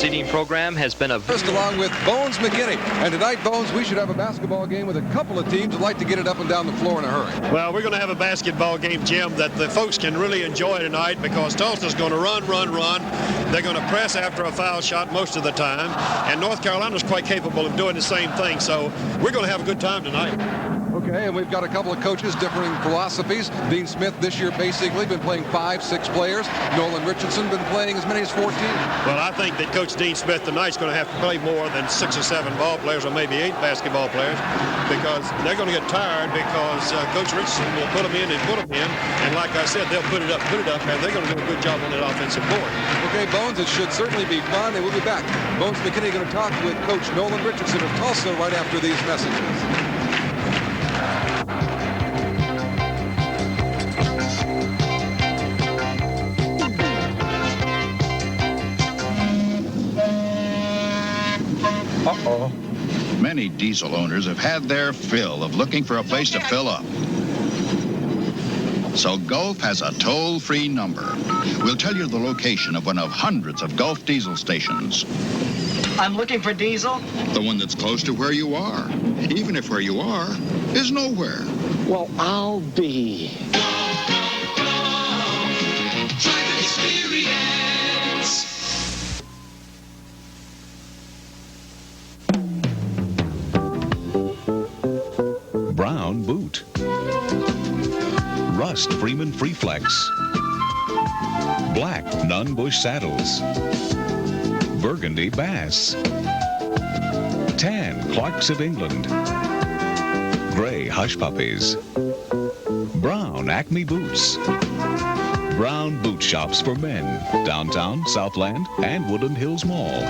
seeding program has been a... First along with Bones McKinney. And tonight, Bones, we should have a basketball game with a couple of teams that like to get it up and down the floor in a hurry. Well, we're going to have a basketball game, Jim, that the folks can really enjoy tonight because Tulsa's going to run. They're going to press after a foul shot most of the time. And North Carolina's quite capable of doing the same thing. So we're going to have a good time tonight. Okay, and we've got a couple of coaches, differing philosophies. Dean Smith this year basically been playing 5, 6 players. Nolan Richardson been playing as many as 14. Well, I think that Coach Dean Smith tonight's going to have to play more than 6 or 7 ball players or maybe 8 basketball players because they're going to get tired because Coach Richardson will put them in and put them in. And like I said, they'll put it up, and they're going to do a good job on that offensive board. Okay, Bones, it should certainly be fun, and we'll be back. Bones McKinney going to talk with Coach Nolan Richardson of Tulsa right after these messages. Uh-oh. Many diesel owners have had their fill of looking for a place to fill up. So Gulf has a toll-free number. We'll tell you the location of one of hundreds of Gulf diesel stations. I'm looking for diesel? The one that's close to where you are, even if where you are is nowhere. Well, I'll be. Driving experience. Brown boot. Rust Freeman Free Flex. Black Nunn Bush saddles. Burgundy Bass. Tan Clarks of England. Gray Hush Puppies. Brown Acme Boots. Brown Boot Shops for Men. Downtown, Southland, and Woodland Hills Mall.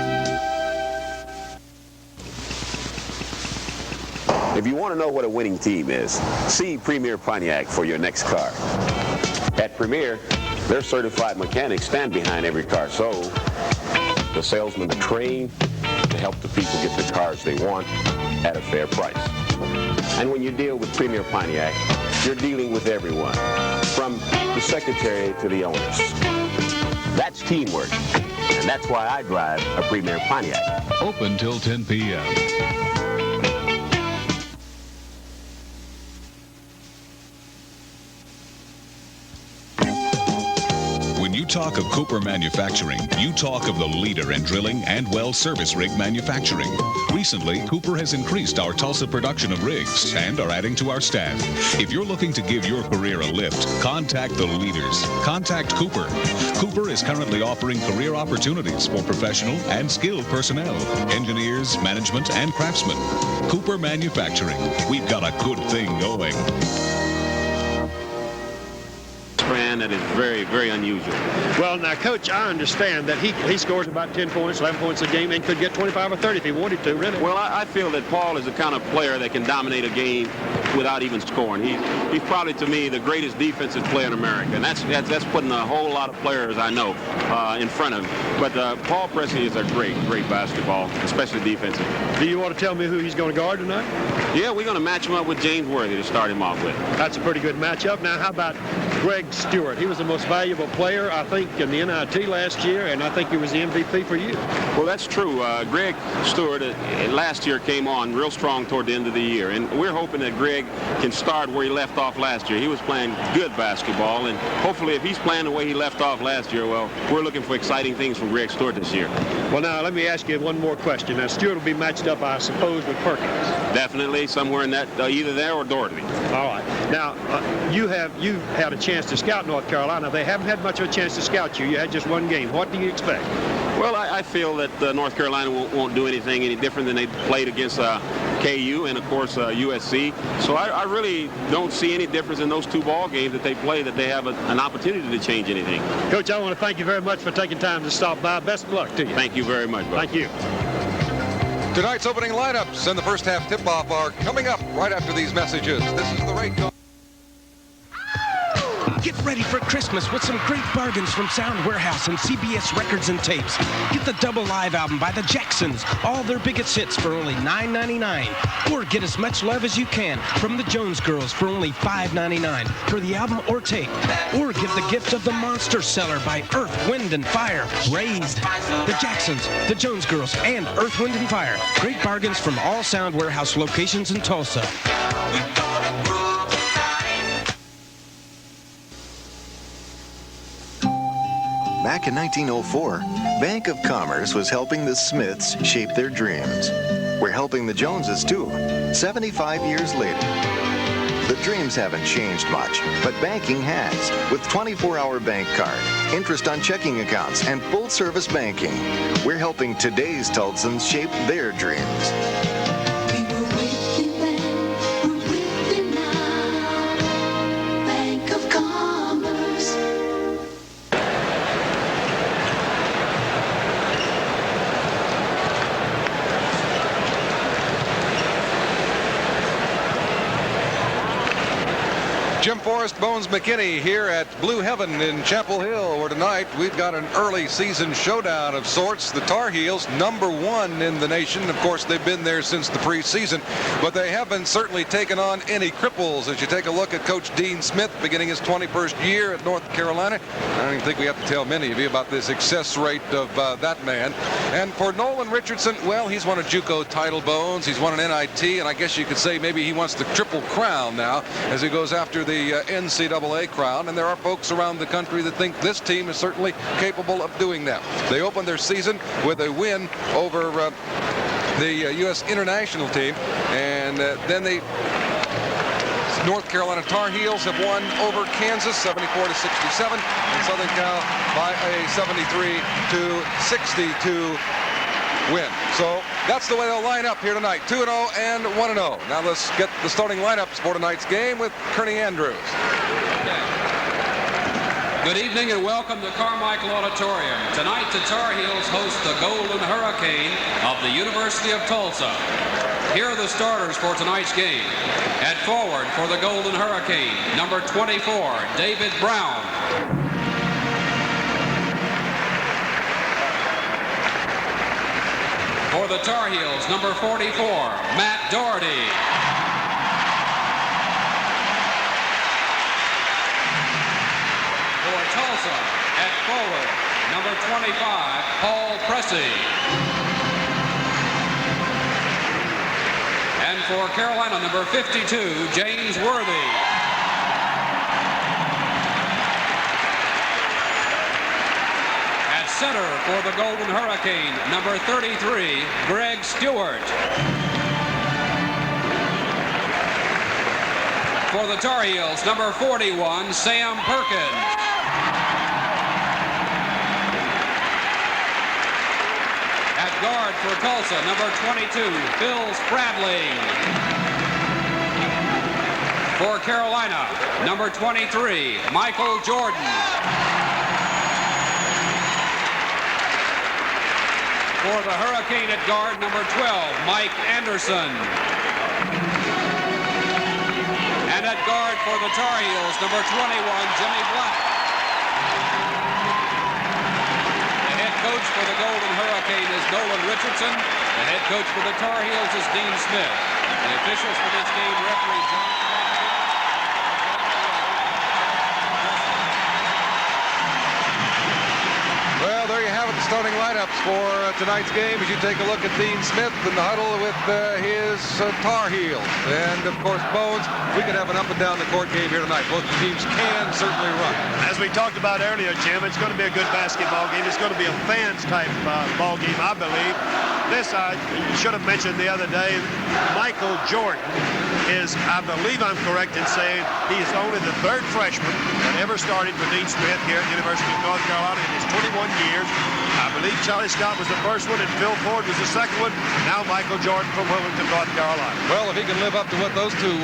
If you want to know what a winning team is, see Premier Pontiac for your next car. At Premier, their certified mechanics stand behind every car sold. The salesmen are trained to help the people get the cars they want at a fair price. And when you deal with Premier Pontiac, you're dealing with everyone, from the secretary to the owners. That's teamwork, and that's why I drive a Premier Pontiac. Open till 10 p.m. When you talk of Cooper Manufacturing, you talk of the leader in drilling and well service rig manufacturing. Recently, Cooper has increased our Tulsa production of rigs and are adding to our staff. If you're looking to give your career a lift, contact the leaders. Contact Cooper. Cooper is currently offering career opportunities for professional and skilled personnel, engineers, management, and craftsmen. Cooper Manufacturing. We've got a good thing going. Brand that is very, very unusual. Well, now, Coach, I understand that he scores about 10 points, 11 points a game, and could get 25 or 30 if he wanted to, really. Well, I feel that Paul is the kind of player that can dominate a game without even scoring. He's probably, to me, the greatest defensive player in America, and that's putting a whole lot of players I know in front of him. But Paul Presley is a great basketball, especially defensive. Do you want to tell me who he's going to guard tonight? Yeah, we're going to match him up with James Worthy to start him off with. That's a pretty good matchup. Now, how about Greg Stewart? He was the most valuable player, I think, in the NIT last year, and I think he was the MVP for you. Well, that's true. Greg Stewart last year came on real strong toward the end of the year, and we're hoping that Greg can start where he left off last year. He was playing good basketball, and hopefully if he's playing the way he left off last year, well, we're looking for exciting things from Greg Stewart this year. Well, now, let me ask you one more question. Now, Stewart will be matched up, I suppose, with Perkins. Definitely somewhere in that, either there or Doherty. All right. Now, you had a chance to scout North Carolina. They haven't had much of a chance to scout you. You had just one game. What do you expect? Well, I feel that North Carolina won't do anything any different than they played against KU and, of course, USC. So I really don't see any difference in those two ball games that they play, that they have an opportunity to change anything. Coach, I want to thank you very much for taking time to stop by. Best of luck to you. Thank you very much, brother. Thank you. Tonight's opening lineups and the first half tip-off are coming up right after these messages. This is the rate call. Get ready for Christmas with some great bargains from Sound Warehouse and CBS Records and Tapes. Get the double live album by the Jacksons, all their biggest hits for only $9.99. Or get as much love as you can from the Jones Girls for only $5.99 for the album or tape. Or give the gift of the Monster Seller by Earth, Wind, and Fire, Raised. The Jacksons, the Jones Girls, and Earth, Wind, and Fire. Great bargains from all Sound Warehouse locations in Tulsa. Back in 1904, Bank of Commerce was helping the Smiths shape their dreams. We're helping the Joneses, too, 75 years later. The dreams haven't changed much, but banking has, with 24-hour bank card, interest on checking accounts, and full-service banking. We're helping today's Tulsans shape their dreams. Jim Forrest, Bones McKinney here at Blue Heaven in Chapel Hill, where tonight we've got an early season showdown of sorts. The Tar Heels, #1 in the nation. Of course, they've been there since the preseason, but they haven't certainly taken on any cripples. As you take a look at Coach Dean Smith, beginning his 21st year at North Carolina, I don't even think we have to tell many of you about the success rate of that man. And for Nolan Richardson, well, he's won a JUCO title, Bones. He's won an NIT, and I guess you could say maybe he wants the Triple Crown now as he goes after the NCAA crown, and there are folks around the country that think this team is certainly capable of doing that. They opened their season with a win over the U.S. international team, and then the North Carolina Tar Heels have won over Kansas 74-67, and Southern Cal by a 73-62 win. So that's the way they'll line up here tonight, 2-0 and 1-0. Now let's get the starting lineups for tonight's game with Kearney Andrews. Good evening and welcome to Carmichael Auditorium. Tonight the Tar Heels host the Golden Hurricane of the University of Tulsa. Here are the starters for tonight's game. At forward for the Golden Hurricane, number 24, David Brown. For the Tar Heels, number 44, Matt Doherty. For Tulsa, at forward, number 25, Paul Pressey. And for Carolina, number 52, James Worthy. Center for the Golden Hurricane, number 33, Greg Stewart. For the Tar Heels, number 41, Sam Perkins. At guard for Tulsa, number 22, Phil Spradling. For Carolina, number 23, Michael Jordan. For the Hurricane at guard, number 12, Mike Anderson. And at guard for the Tar Heels, number 21, Jimmy Black. The head coach for the Golden Hurricane is Nolan Richardson. The head coach for the Tar Heels is Dean Smith. The officials for this game, referee John. Well, there you have it, the starting lineups for tonight's game as you take a look at Dean Smith in the huddle with his Tar Heels. And, of course, Bones, we could have an up and down the court game here tonight. Both teams can certainly run. As we talked about earlier, Jim, it's going to be a good basketball game. It's going to be a fans-type ball game, I believe. This, I should have mentioned the other day, Michael Jordan is, I believe I'm correct in saying, he is only the third freshman that ever started for Dean Smith here at the University of North Carolina in his 21 years. I believe Charlie Scott was the first one and Phil Ford was the second one. Now Michael Jordan from Wilmington, North Carolina. Well, if he can live up to what those two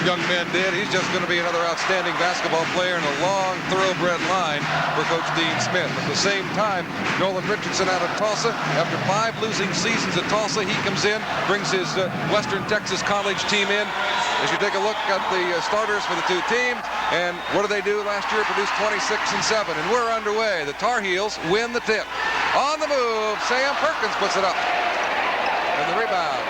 young men did. He's just going to be another outstanding basketball player in a long, thoroughbred line for Coach Dean Smith. At the same time, Nolan Richardson out of Tulsa. After 5 losing seasons at Tulsa, he comes in, brings his Western Texas College team in. As you take a look at the starters for the two teams, and what did they do last year? Produced 26 and 7, and we're underway. The Tar Heels win the tip. On the move, Sam Perkins puts it up. And the rebound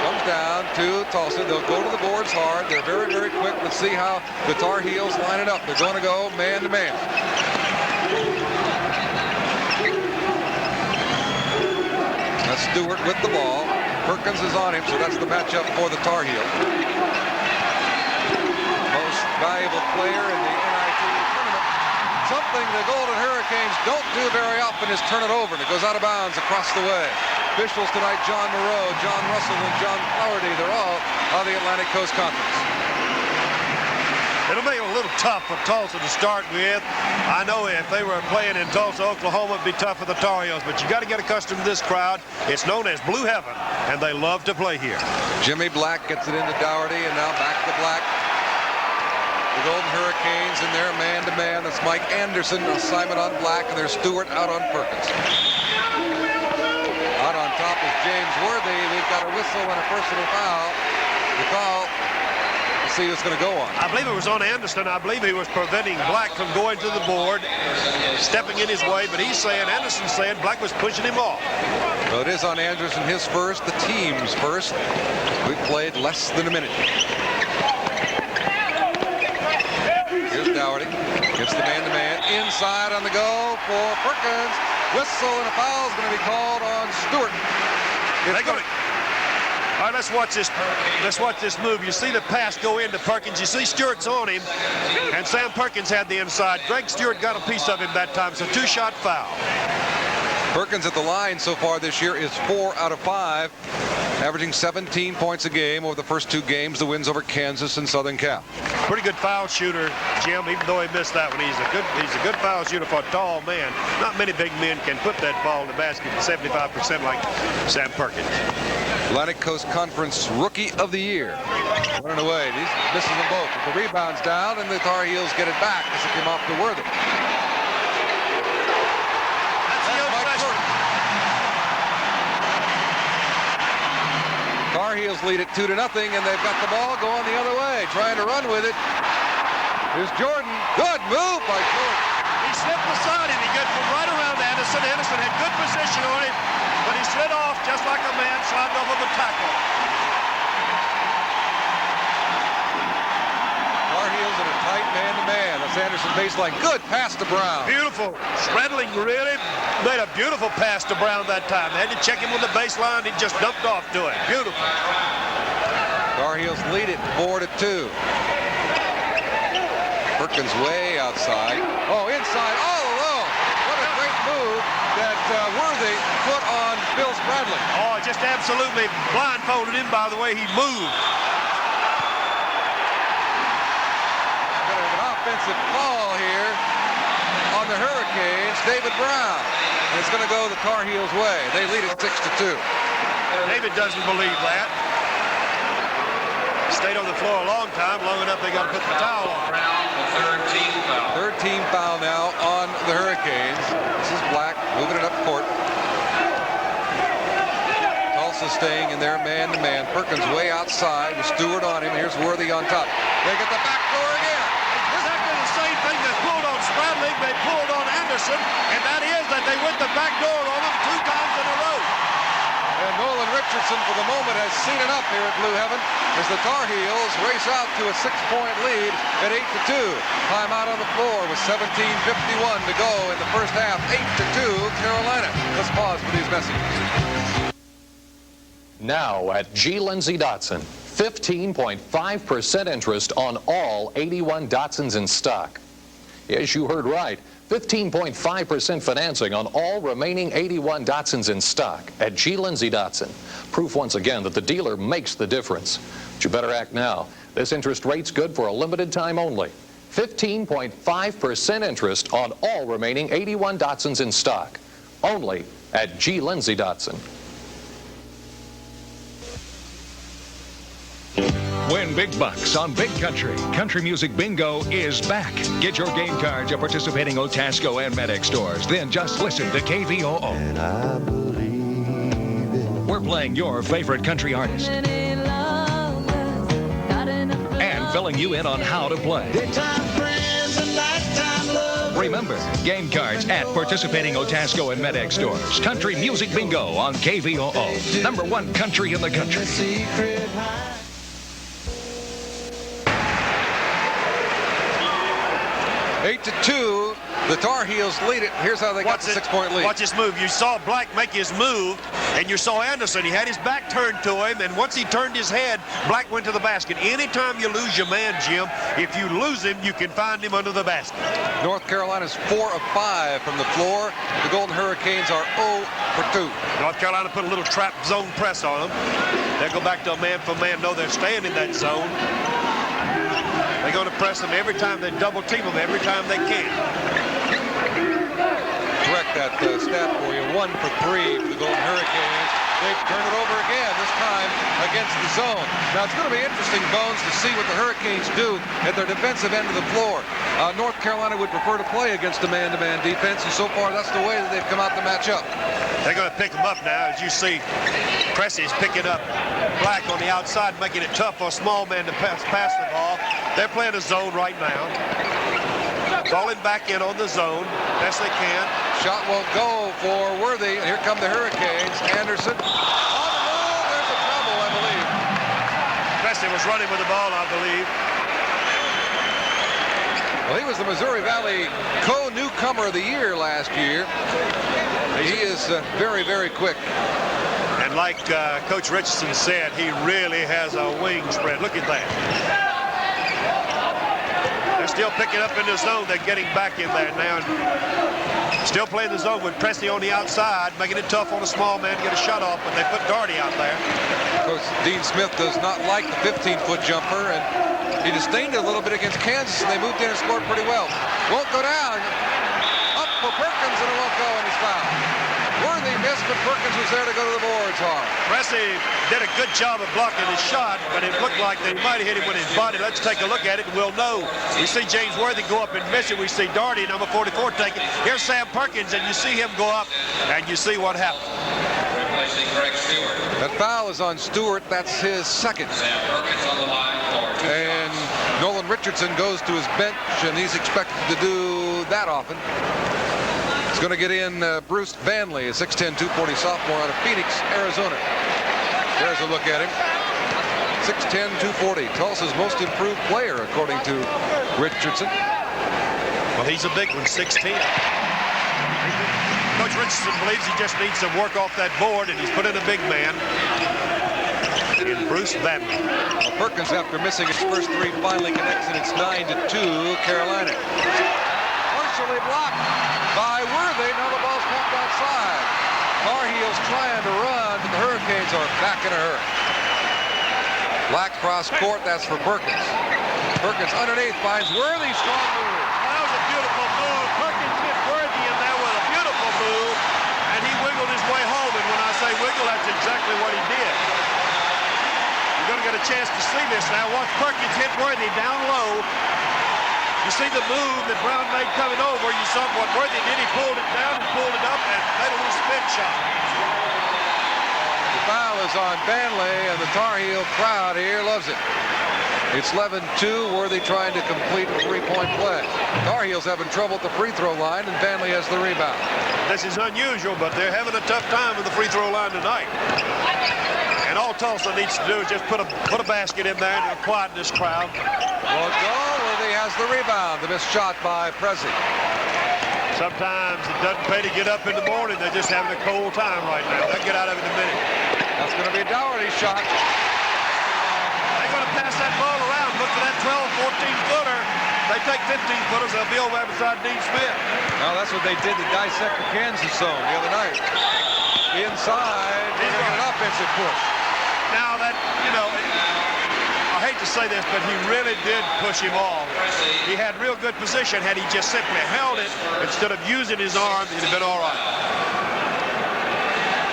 comes down to Tulsa. They'll go to the boards hard. They're very, very quick. Let's see how the Tar Heels line it up. They're going to go man-to-man. That's Stewart with the ball. Perkins is on him, so that's the matchup for the Tar Heels. Most valuable player in the NIT tournament. Something the Golden Hurricanes don't do very often is turn it over, and it goes out of bounds across the way. Officials tonight, John Moreau, John Russell, and John Flaherty. They're all on the Atlantic Coast Conference. It'll make it a little tough for Tulsa to start with. I know if they were playing in Tulsa, Oklahoma, it'd be tough for the Tar Heels, but you got to get accustomed to this crowd. It's known as Blue Heaven, and they love to play here. Jimmy Black gets it into Dougherty, and now back to Black. The Golden Hurricanes in there man-to-man. That's Mike Anderson, assignment on Black, and there's Stewart out on Perkins. Out on top is James Worthy. We've got a whistle and a personal foul. The foul. Let's see what's going to go on. I believe it was on Anderson. I believe he was preventing Black from going to the board, stepping in his way, but he's saying, Anderson's saying Black was pushing him off. Well, it is on Anderson, his first, the team's first. We've played less than a minute. Here's Dougherty. Gets the man-to-man. Inside on the go for Perkins. Whistle and a foul is going to be called on Stewart. All right, let's watch this. Let's watch this move. You see the pass go into Perkins. You see Stewart's on him, and Sam Perkins had the inside. Greg Stewart got a piece of him that time. It's a 2-shot foul. Perkins at the line so far this year is 4 out of 5, averaging 17 points a game over the first 2 games. The wins over Kansas and Southern Cal. Pretty good foul shooter, Jim, even though he missed that one. He's a good foul shooter for a tall man. Not many big men can put that ball in the basket 75% like Sam Perkins. Atlantic Coast Conference Rookie of the Year. Running away. He's missing them both. But the rebound's down, and the Tar Heels get it back as it came off to Worthy. Tar Heels lead it 2-0, and they've got the ball going the other way, trying to run with it. Here's Jordan. Good move by Jordan. He slipped beside him. He got from right around Anderson. Anderson had good position on him, but he slid off just like a man sliding off of a tackle. Tar Heels in a tight man-to-man. That's Anderson baseline. Good pass to Brown. Beautiful. Stradling really made a beautiful pass to Brown that time. They had to check him on the baseline. He just dumped off to it. Beautiful. Tar Heels lead it 4-2. Perkins way outside. Oh, inside all alone. What a great move that Worthy put on Bill Stradling. Oh, just absolutely blindfolded him by the way he moved. Going to have an offensive call here on the Hurricanes. David Brown. And it's going to go the Tar Heels' way. They lead it 6-2. David doesn't believe that. Stayed on the floor a long time, long enough they got to put the towel on. Third team foul now on the Hurricanes. This is Black moving it up court. Tulsa staying in there man-to-man. Perkins way outside with Stewart on him. Here's Worthy on top. They get the back door again. Exactly the same thing that pulled on Stradling, they pulled on Anderson, and that is that they went the back door on him 2 times in a row. And Nolan Richardson, for the moment, has seen enough here at Blue Heaven as the Tar Heels race out to a 6-point lead at 8-2. Timeout on the floor with 17:51 to go in the first half. 8-2 Carolina. Let's pause for these messages. Now at G. Lindsay Datsun, 15.5% interest on all 81 Datsuns in stock. Yes, you heard right. 15.5% financing on all remaining 81 Datsuns in stock at G. Lindsay Datsun. Proof once again that the dealer makes the difference. But you better act now. This interest rate's good for a limited time only. 15.5% interest on all remaining 81 Datsuns in stock. Only at G. Lindsay Datsun. Win big bucks on Big Country. Country Music Bingo is back. Get your game cards at participating Otasco and MEDEX stores. Then just listen to KVOO. And I believe it. We're playing your favorite country artist and filling you in on how to play. Remember, game cards at participating Otasco and MEDEX stores. Country Music Bingo on KVOO. #1 country in the country. 8-2. The Tar Heels lead it. Here's how they got the 6-point lead. Watch this move. You saw Black make his move, and you saw Anderson. He had his back turned to him, and once he turned his head, Black went to the basket. Anytime you lose your man, Jim, if you lose him, you can find him under the basket. North Carolina's 4 of 5 from the floor. The Golden Hurricanes are 0 for 2. North Carolina put a little trap zone press on them. They'll go back to a man-for-man. No, they're staying in that zone. They're going to press them every time. They double team them every time they can. Correct that stat for you. 1 for 3 for the Golden Hurricanes. They've turned it over again, this time against the zone. Now, it's going to be interesting, Bones, to see what the Hurricanes do at their defensive end of the floor. North Carolina would prefer to play against a man-to-man defense, and so far, that's the way that they've come out to match up. They're going to pick them up now. As you see, Pressey's picking up Black on the outside, making it tough for a small man to pass the ball. They're playing a zone right now. Falling back in on the zone best they can. Shot won't go for Worthy. And here come the Hurricanes. Anderson on the move. There's a trouble, I believe. Pressey was running with the ball, I believe. Well, he was the Missouri Valley co-newcomer of the year last year. He is very, very quick. And like Coach Richardson said, he really has a wing spread. Look at that. They're still picking up in the zone. They're getting back in there now. Still playing the zone with Pressey on the outside, making it tough on a small man to get a shot off, but they put Doherty out there. Coach Dean Smith does not like the 15-foot jumper, and he disdained it a little bit against Kansas, and they moved in and scored pretty well. Won't go down. Up for Perkins, and it won't go, and he's fouled. Worthy missed, but Perkins was there to go to the boards hard. Pressey did a good job of blocking his shot, but it looked like they might have hit him with his body. Let's take a look at it, and we'll know. We see James Worthy go up and miss it. We see Doherty, number 44, take it. Here's Sam Perkins, and you see him go up, and you see what happened. That foul is on Stewart. That's his second. And Nolan Richardson goes to his bench, and he's expected to do that often. He's going to get in Bruce Vanley, a 6'10", 240 sophomore out of Phoenix, Arizona. There's a look at him. 6'10", 240. Tulsa's most improved player, according to Richardson. Well, he's a big one, 6'10". Coach Richardson believes he just needs some work off that board, and he's put in a big man in Bruce Vanley. Well, Perkins, after missing his first 3, finally connects, and it's 9-2 Carolina. Partially blocked by Worthy. Now the ball's pumped outside. Tar Heels trying to run, but the Hurricanes are back in a hurry. Black cross court, that's for Perkins. Perkins underneath finds Worthy, strong move. That was a beautiful move. Perkins hit Worthy in there with a beautiful move, and he wiggled his way home. And when I say wiggle, that's exactly what he did. You're going to get a chance to see this now. Watch Perkins hit Worthy down low. You see the move that Brown made coming over. You saw what Worthy did. He pulled it down and pulled it up and made a little spin shot. The foul is on Vanley, and the Tar Heel crowd here loves it. It's 11-2. Worthy trying to complete a 3-point play. Tar Heels having trouble at the free throw line, and Vanley has the rebound. This is unusual, but they're having a tough time with the free throw line tonight. And all Tulsa needs to do is just put a basket in there and quieten this crowd. Won't go. Worthy has the rebound. The missed shot by Pressey. Sometimes it doesn't pay to get up in the morning. They're just having a cold time right now. They'll get out of it in a minute. That's going to be Doherty's shot. They're going to pass that ball around. Look for that 12, 14-footer. They take 15-footers. They'll be over there beside Dean Smith. Well, that's what they did to dissect the Kansas zone the other night. Inside, they're going to get an offensive push. Now that, you know, I hate to say this, but he really did push him off. He had real good position. Had he just simply held it instead of using his arm, it'd have been all right.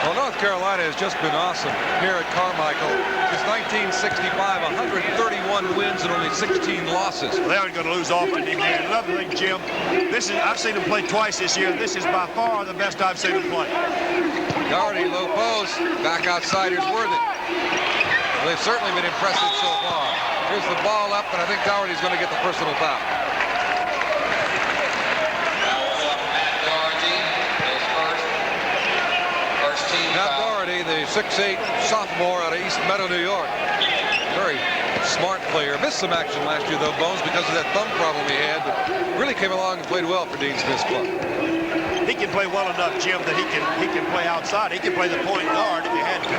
Well, North Carolina has just been awesome here at Carmichael. Since 1965, 131 wins and only 16 losses. They aren't going to lose often even here. Another thing, Jim, I've seen them play twice this year. This is by far the best I've seen them play. Doherty, low post, back outside is Worthy. Well, they've certainly been impressive so far. Here's the ball up, and I think Doherty's going to get the personal foul. Matt Doherty, the 6'8" sophomore out of East Meadow, New York. Very smart player. Missed some action last year, though, Bones, because of that thumb problem he had, but really came along and played well for Dean Smith's club. He can play well enough, Jim, that he can play outside. He can play the point guard if he had to.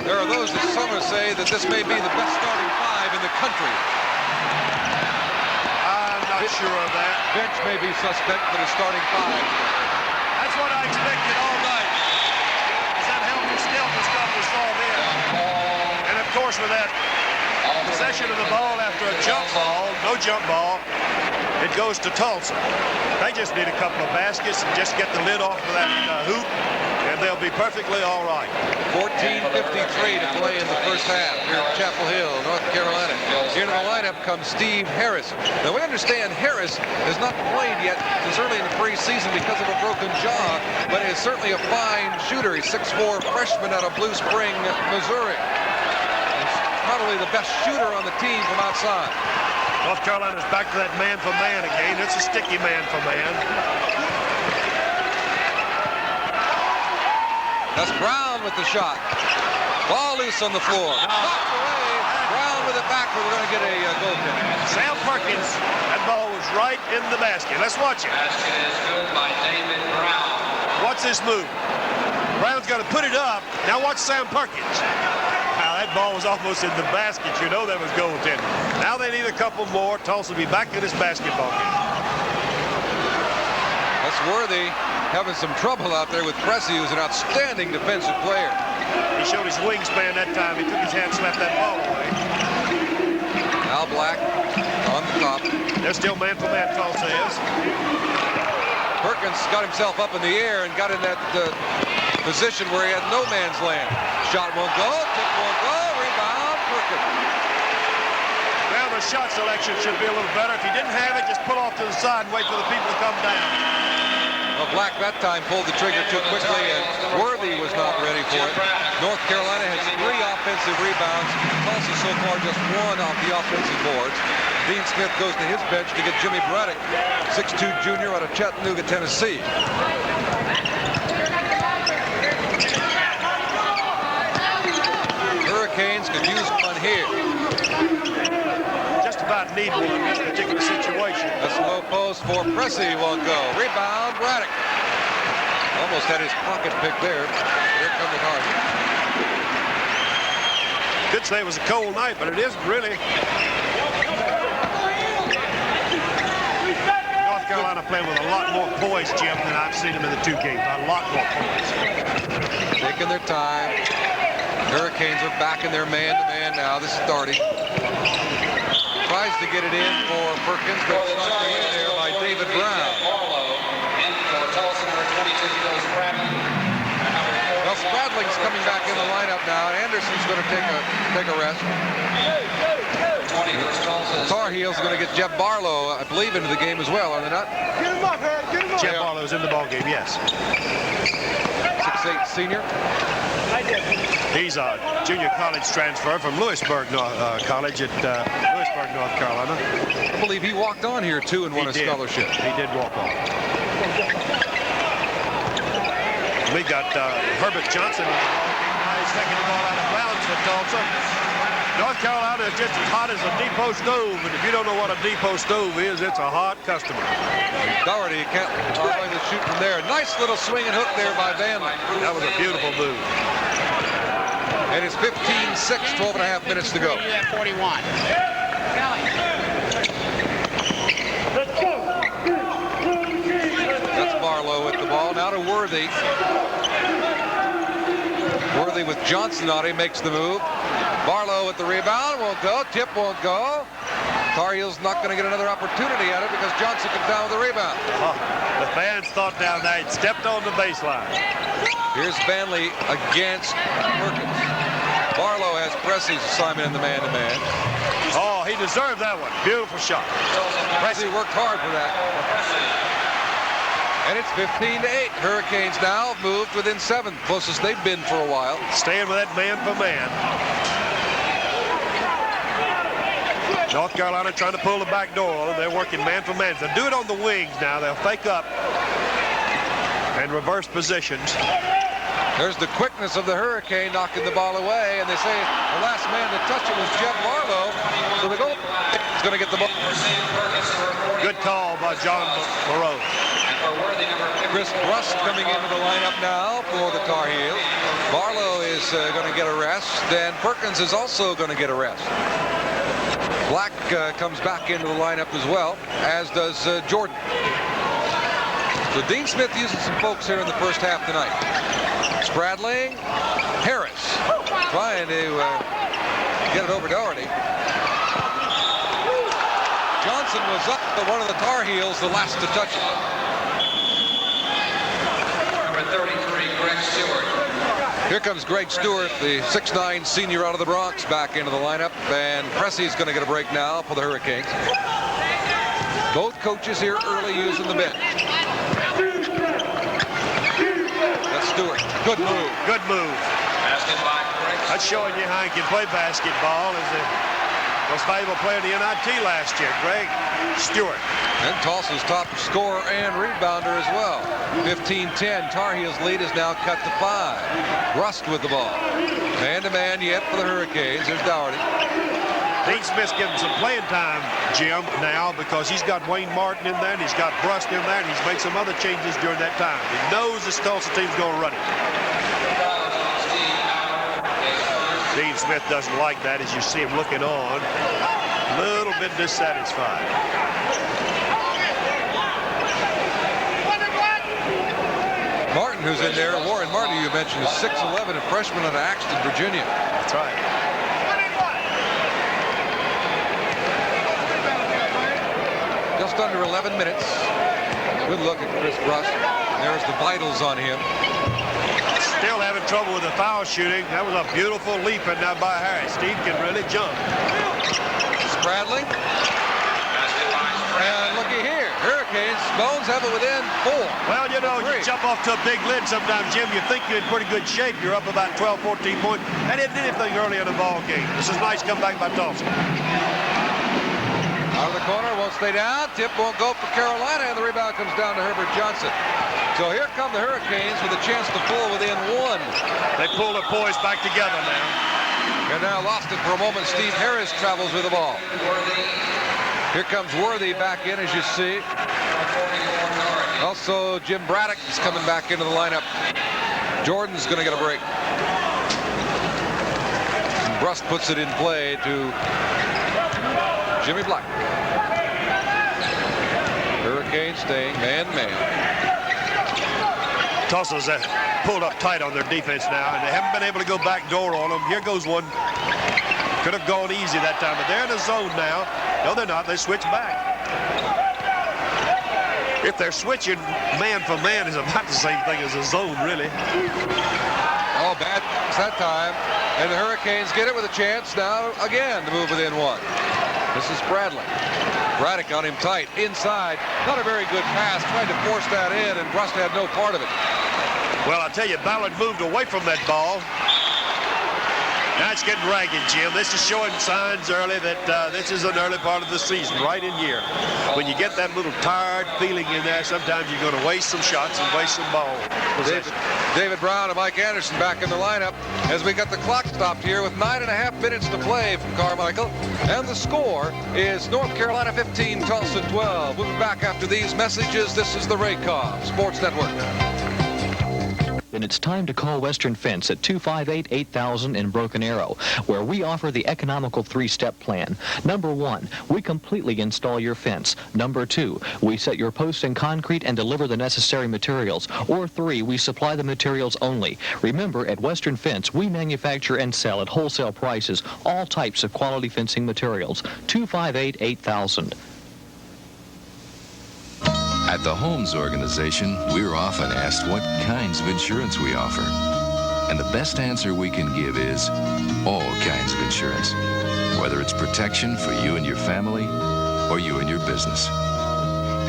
There are those that some say that this may be the best starting five in the country. I'm not sure of that. Bench may be suspect for the starting five. That's what I expected all night. Is that helter-skelter stuff we saw there. And of course, with that possession of the ball after a jump ball, no jump ball, it goes to Tulsa. They just need a couple of baskets and just get the lid off of that hoop, and they'll be perfectly all right. 14:53 to play in the first half here at Chapel Hill, North Carolina. Into the lineup comes Steve Harris. Now, we understand Harris has not played yet since early in the preseason because of a broken jaw, but is certainly a fine shooter. He's 6'4" freshman out of Blue Spring, Missouri. He's probably the best shooter on the team from outside. North Carolina's back to that man-for-man again. It's a sticky man-for-man. That's Brown with the shot. Ball loose on the floor. Knocked away. Brown with it back. We're going to get a goal kick. Sam Perkins. That ball was right in the basket. Let's watch it. Basket is good by David Brown. Watch this move. Brown's got to put it up. Now watch Sam Perkins. Now that ball was almost in the basket. You know that was goaltending. Now they need a couple more. Tulsa will be back in this basketball game. That's Worthy having some trouble out there with Pressey, who's an outstanding defensive player. He showed his wingspan that time. He took his hand, slapped that ball away. Al Black on the top. They're still man-for-man, Tulsa is. Perkins got himself up in the air and got in that position where he had no man's land. Shot won't go, tip won't go, rebound, Perkins. Well, the shot selection should be a little better. If he didn't have it, just pull off to the side and wait for the people to come down. Well, Black that time pulled the trigger too quickly, and Worthy was not ready for it. North Carolina has 3 offensive rebounds. Tulsa so far just 1 off the offensive boards. Dean Smith goes to his bench to get Jimmy Braddock, 6'2" junior out of Chattanooga, Tennessee. Hurricanes could use one here. Just about need one in this particular situation. That's a low post for Pressey, won't go. Rebound, Braddock. Almost had his pocket pick there. Here comes the Hardy. Could say it was a cold night, but it isn't really. North Carolina playing with a lot more poise, Jim, than I've seen them in the 2 games. A lot more poise. Taking their time. Hurricanes are back in their man-to-man now. This is Doherty. Tries to get it in for Perkins, but it's not in there by David Brown. Well, Spradling's coming back in the lineup now. Anderson's going to take a rest. The Tar Heels are going to get Jeff Barlow, I believe, into the game as well, are they not? Get him up, Harry. Get him up. Jeff Barlow's in the ballgame, yes. 6'8" senior. He's a junior college transfer from Lewisburg College at Lewisburg, North Carolina. I believe he walked on here, too, and won a scholarship. He did walk on. We got Herbert Johnson. He's taking the ball out of bounds for Tulsa. North Carolina is just as hot as a depot stove, and if you don't know what a depot stove is, it's a hot customer. Doherty can't find the shoot from there. Nice little swing and hook there by Vanley. That was a beautiful move. And it's 15-6, 12.5 minutes to go. 41. That's Barlow with the ball. Now to Worthy. Worthy with Johnson on him makes the move. Barlow with the rebound, won't go. Tip won't go. Tar Heels not going to get another opportunity at it because Johnson comes down with the rebound. Fans thought down there he'd stepped on the baseline. Here's Vanley against Perkins. Barlow has Presley's assignment in the man-to-man. Oh, he deserved that one. Beautiful shot. Presley worked hard for that. And it's 15-8. Hurricanes now moved within 7, closest they've been for a while. Staying with that man-for-man. North Carolina trying to pull the back door on them. They're working man-for-man. They'll do it on the wings now. They'll fake up and reverse positions. There's the quickness of the Hurricane knocking the ball away, and they say the last man to touch it was Jeff Barlow. So the goal is going to get the ball. Good call by John Moreau. Chris Brust coming into the lineup now for the Tar Heels. Barlow is going to get a rest, and Perkins is also going to get a rest. Black comes back into the lineup as well, as does Jordan. So Dean Smith using some folks here in the first half tonight. Spradling, Harris trying to get it over Doherty. Johnson was up to one of the Tar Heels, the last to touch it. Number 33, Greg Stewart. Here comes Greg Stewart, the 6'9" senior out of the Bronx, back into the lineup, and Pressey's going to get a break now for the Hurricanes. Both coaches here early using the bench. That's Stewart. Good move. Good move. That's showing you how he can play basketball as the most valuable player in the NIT last year, Greg Stewart. And Tulsa's top scorer and rebounder as well. 15-10. Tar Heels lead is now cut to 5. Rust with the ball. Man-to-man yet for the Hurricanes. There's Doherty. Dean Smith's getting some playing time, Jim, now because he's got Wayne Martin in there and he's got Brust in there and he's made some other changes during that time. He knows this Tulsa team's going to run it. Dean Smith doesn't like that as you see him looking on. A little bit dissatisfied. Martin, who's in there, Warren Martin, you mentioned, is 6'11", a freshman out of Axton, Virginia. That's right. Just under 11 minutes. Good look at Chris Brust. There's the vitals on him. Still having trouble with the foul shooting. That was a beautiful leap in there by Harris. Steve can really jump. Spradling. And looky here. Hurricanes, Bones have it within 4. Well, you know, you jump off to a big lid sometimes, Jim. You think you're in pretty good shape. You're up about 12, 14 points. That isn't anything early in the ball game. This is a nice comeback by Tulsa. Out of the corner, won't stay down. Tip won't go for Carolina, and the rebound comes down to Herbert Johnson. So here come the Hurricanes with a chance to pull within 1. They pull their poise back together now. And now lost it for a moment. Steve Harris travels with the ball. Here comes Worthy back in, as you see. Also, Jim Braddock is coming back into the lineup. Jordan's going to get a break. And Brust puts it in play to Jimmy Black. Hurricanes staying man-man. Tulsa's pulled up tight on their defense now, and they haven't been able to go back door on them. Here goes one. Could have gone easy that time, but they're in the zone now. No, they're not. They switch back. If they're switching man for man, is about the same thing as a zone, really. Oh, bad that time. And the Hurricanes get it with a chance now again to move within 1. This is Bradley. Braddock on him tight. Inside. Not a very good pass. Tried to force that in, and Brust had no part of it. Well, I'll tell you, Ballard moved away from that ball. Now it's getting ragged, Jim. This is showing signs early that this is an early part of the season, right in here. When you get that little tired feeling in there, sometimes you're going to waste some shots and waste some ball. David Brown and Mike Anderson back in the lineup as we got the clock stopped here with 9.5 minutes to play from Carmichael. And the score is North Carolina 15, Tulsa 12. We'll be back after these messages. This is the Raycom Sports Network. Then it's time to call Western Fence at 258-8000 in Broken Arrow, where we offer the economical 3-step plan. Number 1, we completely install your fence. Number 2, we set your posts in concrete and deliver the necessary materials. Or 3, we supply the materials only. Remember, at Western Fence, we manufacture and sell at wholesale prices all types of quality fencing materials. 258-8000. At the Holmes organization, we're often asked what kinds of insurance we offer. And the best answer we can give is all kinds of insurance, whether it's protection for you and your family or you and your business.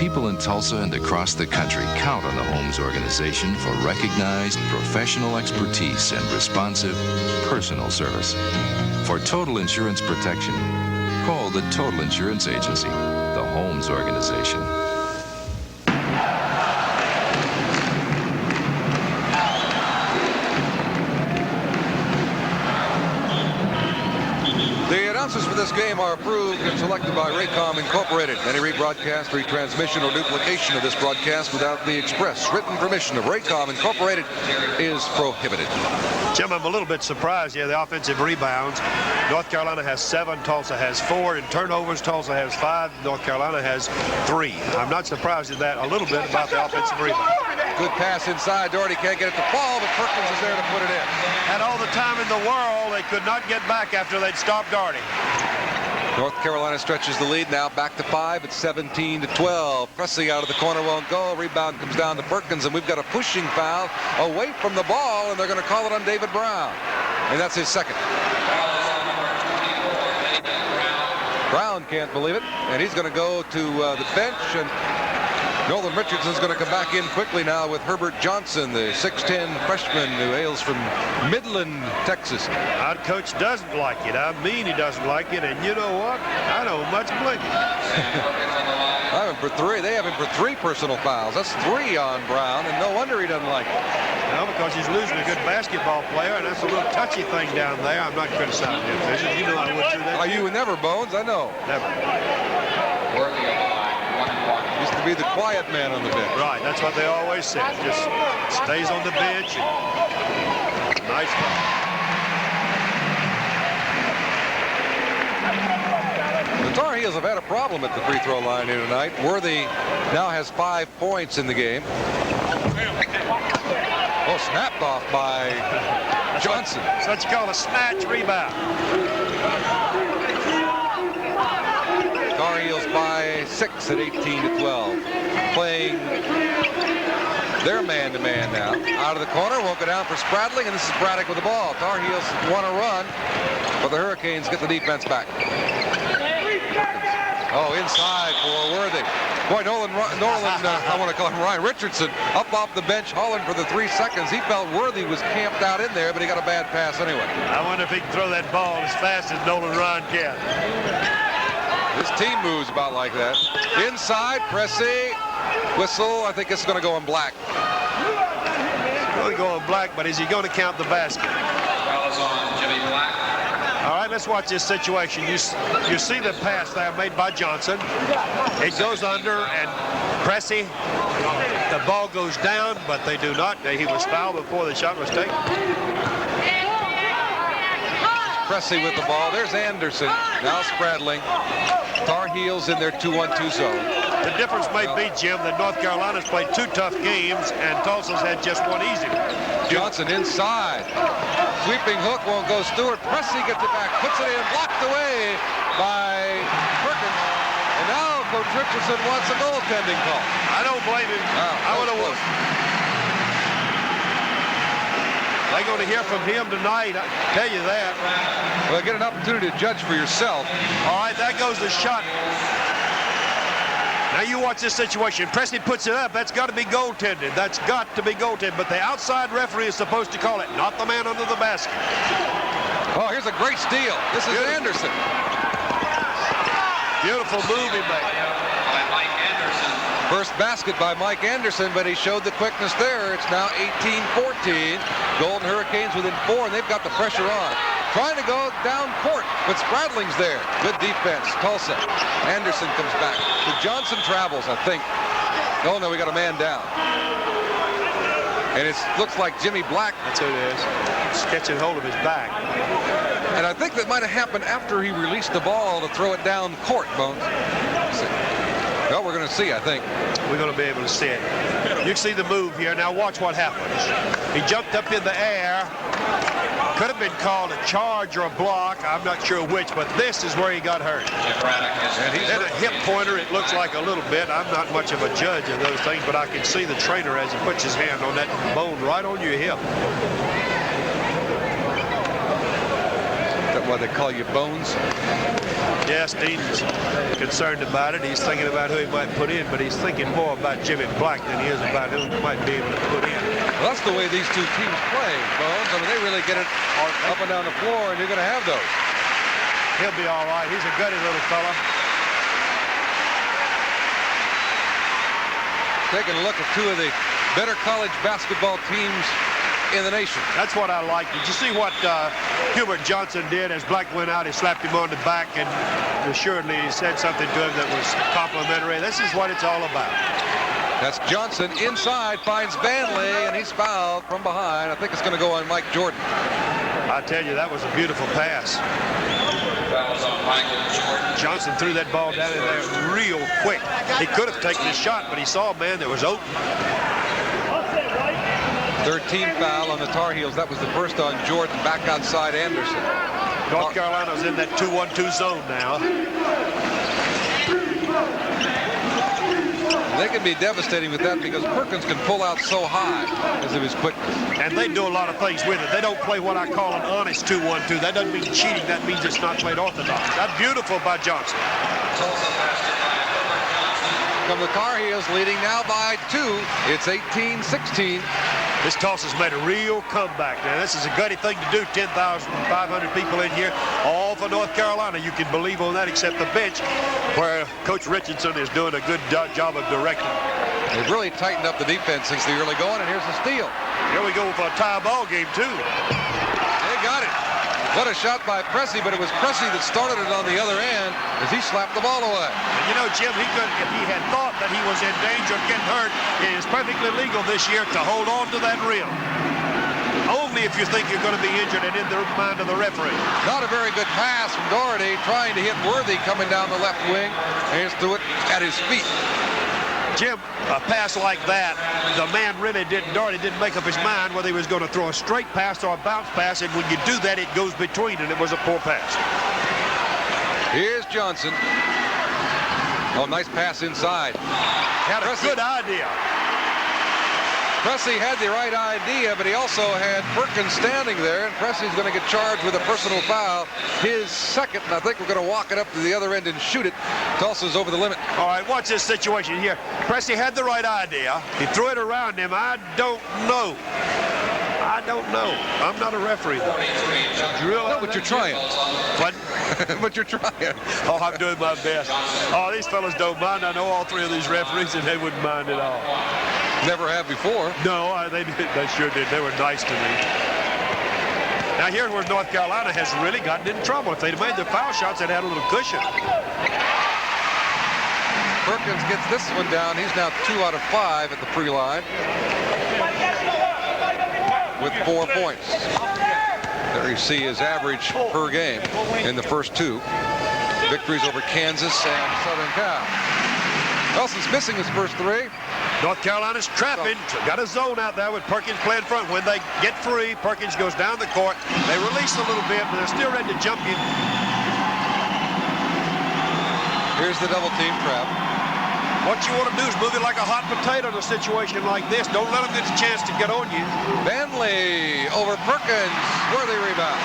People in Tulsa and across the country count on the Holmes organization for recognized professional expertise and responsive personal service. For total insurance protection, call the Total Insurance Agency, the Holmes organization. The announcers for this game are approved and selected by Raycom Incorporated. Any rebroadcast, retransmission, or duplication of this broadcast without the express written permission of Raycom Incorporated is prohibited. Jim, I'm a little bit surprised. Yeah, the offensive rebounds. North Carolina has 7, Tulsa has 4. In turnovers, Tulsa has 5, North Carolina has 3. I'm not surprised at that a little bit about the offensive rebound. Good pass inside. Doherty can't get it to fall, but Perkins is there to put it in. And all the time in the world, they could not get back after they'd stopped Doherty. North Carolina stretches the lead now back to 5. It's 17-12. Pressey out of the corner won't go. Rebound comes down to Perkins, and we've got a pushing foul away from the ball, and they're going to call it on David Brown. And that's his second. Brown can't believe it, and he's going to go to the bench, and Nolan Richardson's going to come back in quickly now with Herbert Johnson, the 6'10 freshman who hails from Midland, Texas. Our coach doesn't like it. I mean he doesn't like it, and you know what? I don't much blame him. I have him for 3. They have him for 3 personal fouls. That's 3 on Brown, and no wonder he doesn't like it. No, because he's losing a good basketball player, and that's a little touchy thing down there. I'm not criticizing him, Fisher. You know I would do that. Are you never, Bones? I know. Never. Used to be the quiet man on the bench. Right, that's what they always said. Just stays on the bench. Nice play. The Tar Heels have had a problem at the free throw line here tonight. Worthy now has 5 points in the game. Oh, snapped off by Johnson. That's what you call a snatch rebound. Tar Heels by 6 at 18-12. Playing their man-to-man now. Out of the corner, won't go down for Spradling, and this is Braddock with the ball. Tar Heels want to run, but the Hurricanes get the defense back. Oh, inside for Worthy. Boy, Nolan, I want to call him Ryan Richardson, up off the bench, hauling for the 3 seconds. He felt Worthy was camped out in there, but he got a bad pass anyway. I wonder if he can throw that ball as fast as Nolan Ryan can. His team moves about like that. Inside, Pressey, whistle. I think it's going to go in black. It's going to go in black, but is he going to count the basket? All right, let's watch this situation. You see the pass there made by Johnson. It goes under, and Pressey, the ball goes down, but they do not. He was fouled before the shot was taken. Pressey with the ball. There's Anderson. Now Spradling. Tar Heels in their 2-1-2 zone. The difference may be, Jim, that North Carolina's played 2 tough games, and Tulsa's had just 1 easy. Johnson inside. Sweeping hook won't go. Stewart. Pressey gets it back. Puts it in. Blocked away by Perkins. And now Coach Richardson wants a goaltending call. I don't blame him. I would have won. They're going to hear from him tonight, I tell you that. Well, get an opportunity to judge for yourself. All right, that goes the shot. Now you watch this situation. Pressey puts it up. That's got to be goaltended. That's got to be goaltended. But the outside referee is supposed to call it, not the man under the basket. Oh, here's a great steal. This is Anderson. Beautiful move he made. First basket by Mike Anderson, but he showed the quickness there. It's now 18-14. Golden Hurricanes within 4, and they've got the pressure on. Trying to go down court, but Spradling's there. Good defense. Tulsa. Anderson comes back. The Johnson travels, I think. Oh, no, we got a man down. And it looks like Jimmy Black. That's who it is. He's catching hold of his back. And I think that might have happened after he released the ball to throw it down court, Bones. Well, we're going to see, I think. We're going to be able to see it. You see the move here. Now watch what happens. He jumped up in the air, could have been called a charge or a block. I'm not sure which, but this is where he got hurt. And he's at a hip pointer. It looks like a little bit. I'm not much of a judge of those things, but I can see the trainer as he puts his hand on that bone right on your hip. Is that why they call you Bones? Yes, Dean's concerned about it. He's thinking about who he might put in, but he's thinking more about Jimmy Black than he is about who he might be able to put in. Well, that's the way these two teams play, Bones. I mean, they really get it up and down the floor, and you're going to have those. He'll be all right. He's a gutty little fella. Taking a look at two of the better college basketball teams in the nation. That's what I like. Did you see what Hubert Johnson did as Black went out? He slapped him on the back, and assuredly he said something to him that was complimentary. This is what it's all about. That's Johnson inside, finds Vanley, and he's fouled from behind. I think it's going to go on Mike Jordan. I tell you, that was a beautiful pass. Fouls on Michael Jordan. Johnson threw that ball down in there real quick. He could have taken his shot, but he saw a man that was open. Third team foul on the Tar Heels. That was the first on Jordan, back outside Anderson. North Carolina's in that 2-1-2 zone now. They can be devastating with that because Perkins can pull out so high because of his quickness. And they do a lot of things with it. They don't play what I call an honest 2-1-2. That doesn't mean cheating. That means it's not played orthodox. That's beautiful by Johnson. From the Tar Heels leading now by 2. It's 18-16. This Tulsa's made a real comeback. Now, this is a gutty thing to do. 10,500 people in here, all for North Carolina. You can believe on that except the bench, where Coach Richardson is doing a good job of directing. They've really tightened up the defense since the early going, and here's the steal. Here we go for a tie ball game, too. They got it. What a shot by Pressey, but it was Pressey that started it on the other end as he slapped the ball away. And you know, Jim, if he had thought that he was in danger of getting hurt, it is perfectly legal this year to hold on to that rim. Only if you think you're going to be injured and in the mind of the referee. Not a very good pass from Doherty, trying to hit Worthy coming down the left wing, and he threw it at his feet. Jim, a pass like that, the man really Doherty didn't make up his mind whether he was going to throw a straight pass or a bounce pass, and when you do that, it goes between, and it was a poor pass. Here's Johnson. Oh, nice pass inside. Had a good idea. Pressey had the right idea, but he also had Perkins standing there, and Pressey's going to get charged with a personal foul. His second, and I think we're going to walk it up to the other end and shoot it. Tulsa's over the limit. All right, watch this situation here. Pressey had the right idea. He threw it around him. I don't know. I'm not a referee, though. No, but you're trying. What? But you're trying. Oh, I'm doing my best. Oh, these fellas don't mind. I know all three of these referees, and they wouldn't mind at all. Never have before. No, they sure did. They were nice to me. Now, here's where North Carolina has really gotten in trouble. If they'd made their foul shots, they'd had a little cushion. Perkins gets this one down. He's now 2 out of 5 at the free line with 4 points. There you see his average per game in the first 2. Victories over Kansas and Southern Cal. Nelson's missing his first 3. North Carolina's trapping. Got a zone out there with Perkins playing front. When they get free, Perkins goes down the court. They release a little bit, but they're still ready to jump in. Here's the double team trap. What you want to do is move it like a hot potato in a situation like this. Don't let them get a chance to get on you. Vanley over Perkins. Worthy rebound.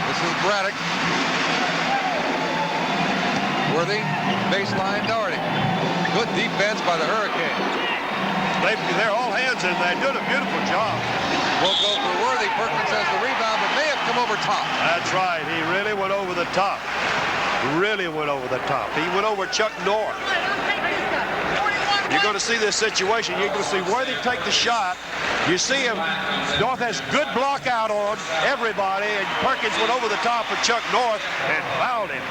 This is Braddock. Worthy, baseline, Doherty. Good defense by the Hurricanes. They're all hands in there, doing a beautiful job. Will go for Worthy. Perkins has the rebound, but may have come over top. That's right. He really went over the top. Really went over the top. He went over Chuck North. You're going to see this situation. You're going to see Worthy take the shot. You see him. North has good block out on everybody, and Perkins went over the top of Chuck North and fouled him.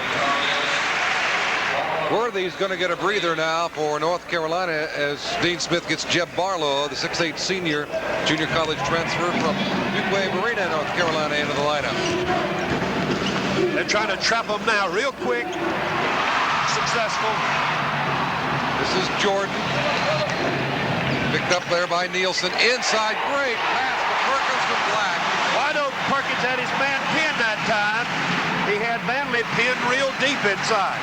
Worthy's going to get a breather now for North Carolina as Dean Smith gets Jeb Barlow, the 6'8 senior junior college transfer from Fuquay Marina, North Carolina, into the lineup. They're trying to trap him now real quick. Successful. This is Jordan. Picked up there by Nielsen. Inside, great pass to Perkins from Black. Wide open Perkins had his man pinned that time. He had Manley pinned real deep inside.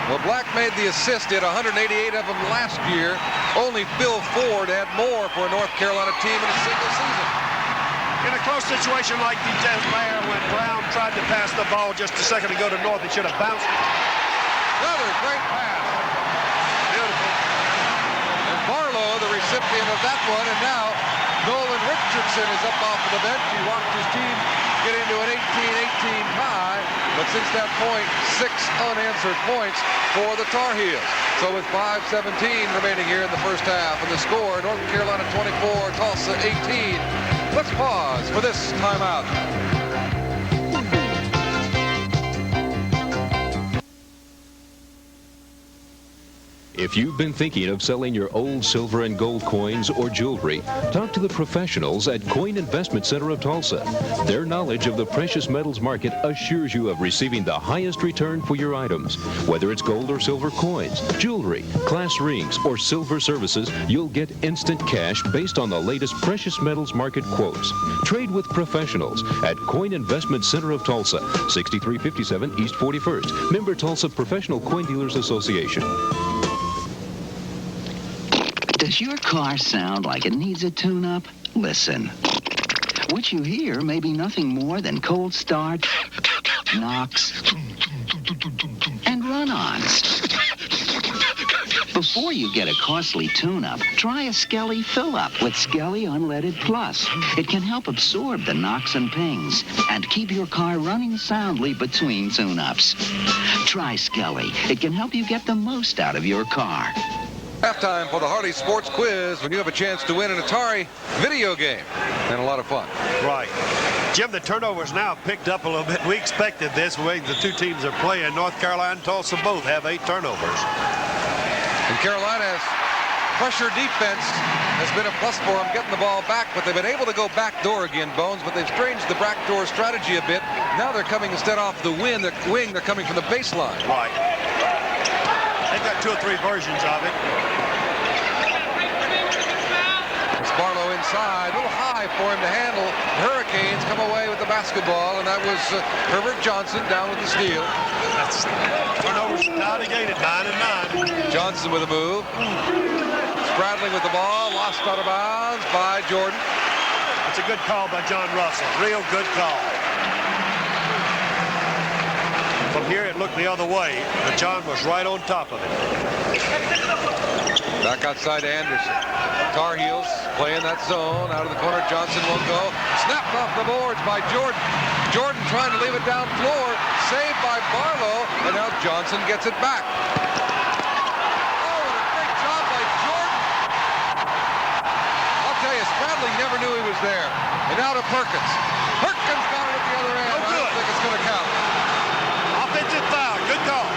Well, Black made the assist. He had 188 of them last year. Only Phil Ford had more for a North Carolina team in a single season. In a close situation like the Jazz Mayer, when Brown tried to pass the ball just a second ago to North, he should have bounced. Another great pass. Beautiful. And Barlow, the recipient of that one, and now Nolan Richardson is up off of the bench. He watched his team get into an 18-18 tie, but since that point, 6 unanswered points for the Tar Heels. So with 5:17 remaining here in the first half, and the score, North Carolina 24, Tulsa 18. Let's pause for this timeout. If you've been thinking of selling your old silver and gold coins or jewelry, talk to the professionals at Coin Investment Center of Tulsa. Their knowledge of the precious metals market assures you of receiving the highest return for your items. Whether it's gold or silver coins, jewelry, class rings, or silver services, you'll get instant cash based on the latest precious metals market quotes. Trade with professionals at Coin Investment Center of Tulsa, 6357 East 41st. Member Tulsa Professional Coin Dealers Association. Does your car sound like it needs a tune-up? Listen. What you hear may be nothing more than cold start, knocks, and run-ons. Before you get a costly tune-up, try a Skelly fill-up with Skelly Unleaded Plus. It can help absorb the knocks and pings and keep your car running soundly between tune-ups. Try Skelly. It can help you get the most out of your car. Halftime for the Harley Sports Quiz, when you have a chance to win an Atari video game. And a lot of fun. Right. Jim, the turnovers now picked up a little bit. We expected this way. The two teams are playing. North Carolina and Tulsa both have 8 turnovers. And Carolina's pressure defense has been a plus for them, getting the ball back, but they've been able to go backdoor again, Bones, but they've changed the backdoor strategy a bit. Now they're coming instead off the wing, they're coming from the baseline. Right. They've got 2 or 3 versions of it. It's Barlow inside, a little high for him to handle. The Hurricanes come away with the basketball, and that was Herbert Johnson down with the steal. That's turnovers now negated, 9 and 9. Johnson with a move. Spradling with the ball, lost out of bounds by Jordan. It's a good call by John Russell, real good call. From here, it looked the other way, but John was right on top of it. Back outside to Anderson. Tar Heels playing that zone. Out of the corner, Johnson won't go. Snapped off the boards by Jordan. Jordan trying to leave it down floor. Saved by Barlow, and now Johnson gets it back. Oh, what a great job by Jordan. I'll tell you, Spradling never knew he was there. And now to Perkins. Perkins got it at the other end. I don't think it's going to count. Offensive foul, good call.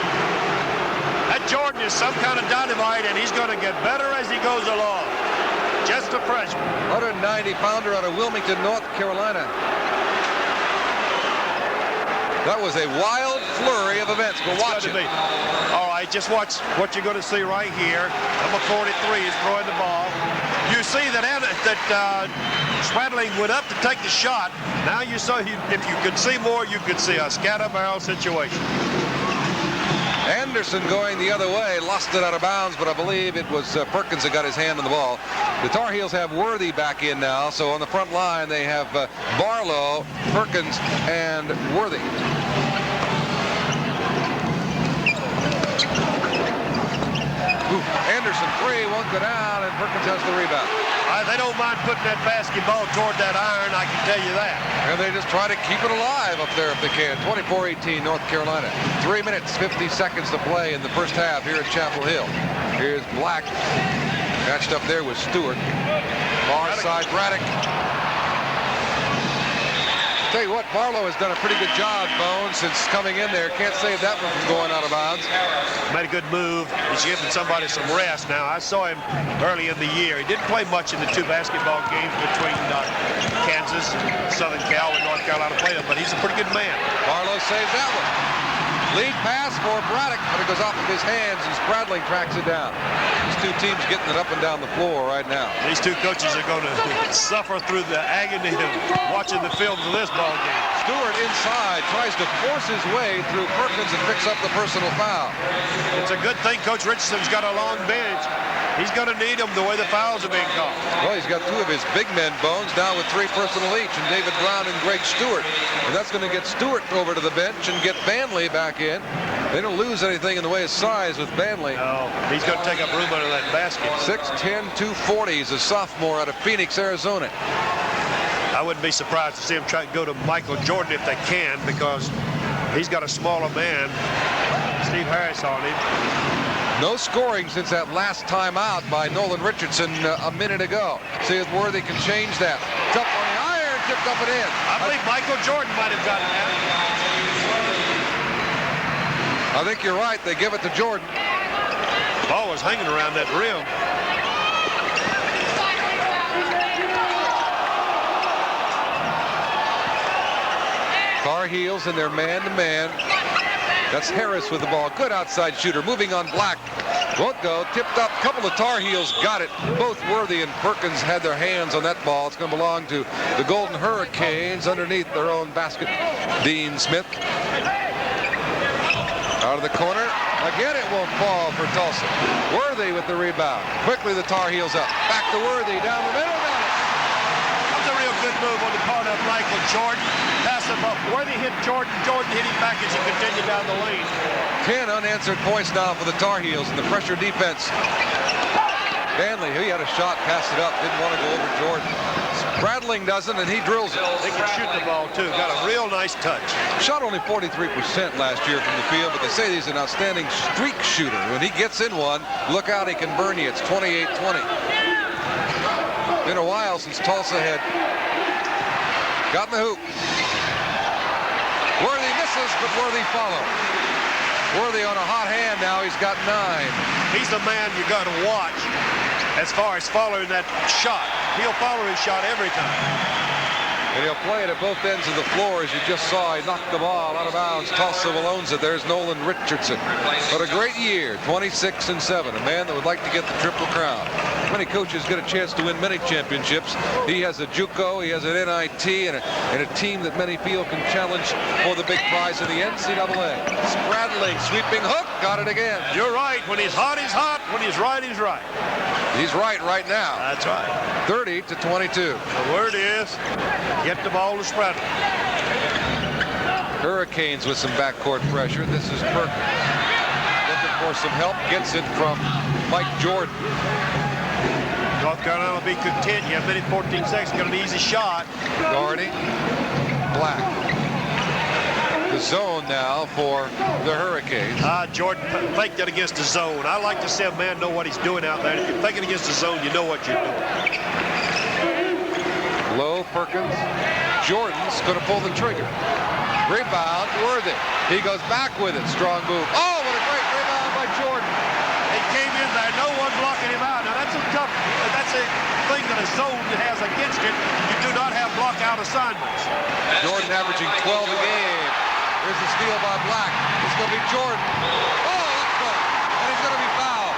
That Jordan is some kind of dynamite, and he's going to get better as he goes along. Just a freshman. 190-pounder out of Wilmington, North Carolina. That was a wild flurry of events. We'll watch it. All right, just watch what you're going to see right here. Number 43 is throwing the ball. You see that Spradling went up to take the shot. Now you saw, if you could see more, you could see a scatter barrel situation. Anderson going the other way, lost it out of bounds, but I believe it was Perkins that got his hand on the ball. The Tar Heels have Worthy back in now, so on the front line they have Barlow, Perkins, and Worthy. Anderson 3 won't go down, and Perkins has the rebound. They don't mind putting that basketball toward that iron, I can tell you that. And they just try to keep it alive up there if they can. 24-18 North Carolina. 3 minutes, 50 seconds to play in the first half here at Chapel Hill. Here's Black. Matched up there with Stewart. Far side Braddock. Tell you what, Barlow has done a pretty good job, Bones, since coming in there. Can't save that one from going out of bounds. Made a good move. He's giving somebody some rest now. I saw him early in the year. He didn't play much in the 2 basketball games between Kansas, Southern Cal, and North Carolina played him, but he's a pretty good man. Barlow saves that one. Lead pass for Braddock, but it goes off of his hands, and Spradling tracks it down. two teams getting it up and down the floor right now. These two coaches are going to suffer through the agony of watching the films of this ball game. Stewart inside tries to force his way through Perkins and picks up the personal foul. It's a good thing Coach Richardson's got a long bench. He's going to need them the way the fouls are being called. Well, he's got two of his big men bones down with 3 personal each, and David Brown and Greg Stewart. And that's going to get Stewart over to the bench and get Banley back in. They don't lose anything in the way of size with Banley. No, he's going to take up room under that basket. 6'10", 240. He's a sophomore out of Phoenix, Arizona. I wouldn't be surprised to see him try to go to Michael Jordan if they can, because he's got a smaller man, Steve Harris, on him. No scoring since that last timeout by Nolan Richardson a minute ago. See if Worthy can change that. It's up on the iron, tipped up and in. I believe Michael Jordan might have gotten that. I think you're right. They give it to Jordan. Ball was hanging around that rim. Tar Heels in their man-to-man. That's Harris with the ball. Good outside shooter. Moving on Black. Won't go. Tipped up. Couple of Tar Heels got it. Both Worthy and Perkins had their hands on that ball. It's going to belong to the Golden Hurricanes underneath their own basket. Dean Smith. Out of the corner. Again, it won't fall for Tulsa. Worthy with the rebound. Quickly the Tar Heels up. Back to Worthy. Down the middle. Got it. That was a real good move on the part of Michael Jordan. Pass him up. Worthy hit Jordan. Jordan hit him back as he continued down the lane. 10 unanswered points now for the Tar Heels in the pressure defense. Banley, he had a shot, passed it up, didn't want to go over Jordan. Bradling doesn't, and he drills it. They can shoot the ball, too. Got a real nice touch. Shot only 43% last year from the field, but they say he's an outstanding streak shooter. When he gets in one, look out, he can burn you. It's 28-20. Been a while since Tulsa had gotten the hoop. Worthy misses, but Worthy follows. Worthy on a hot hand now. He's got 9. He's the man you got to watch as far as following that shot. He'll follow his shot every time. And he'll play it at both ends of the floor, as you just saw. He knocked the ball out of bounds. Tulsa owns it. There's Nolan Richardson. But a great year, 26-7. A man that would like to get the Triple Crown. Many coaches get a chance to win many championships. He has a JUCO, he has an NIT, and a team that many feel can challenge for the big prize in the NCAA. Spradling, sweeping hook, got it again. You're right. When he's hot, he's hot. When he's right, he's right. He's right now. That's right. 30-22. The word is, get the ball to Spradling. Hurricanes with some backcourt pressure. This is Perkins. Looking for some help. Gets it from Mike Jordan. North Carolina will be content. You have a minute 14 seconds. Got an easy shot. Doherty. Black. The zone now for the Hurricanes. Jordan faked it against the zone. I like to see a man know what he's doing out there. If you're faking against the zone, you know what you're doing. Low, Perkins. Jordan's going to pull the trigger. Rebound, Worthy. He goes back with it. Strong move. Oh, what a great rebound by Jordan. He came in there. No one blocking him out. Now, that's a thing that a zone has against it. You do not have block-out assignments. Jordan averaging 12 a game. Here's a steal by Black. It's going to be Jordan. Oh, that's good. And he's going to be fouled.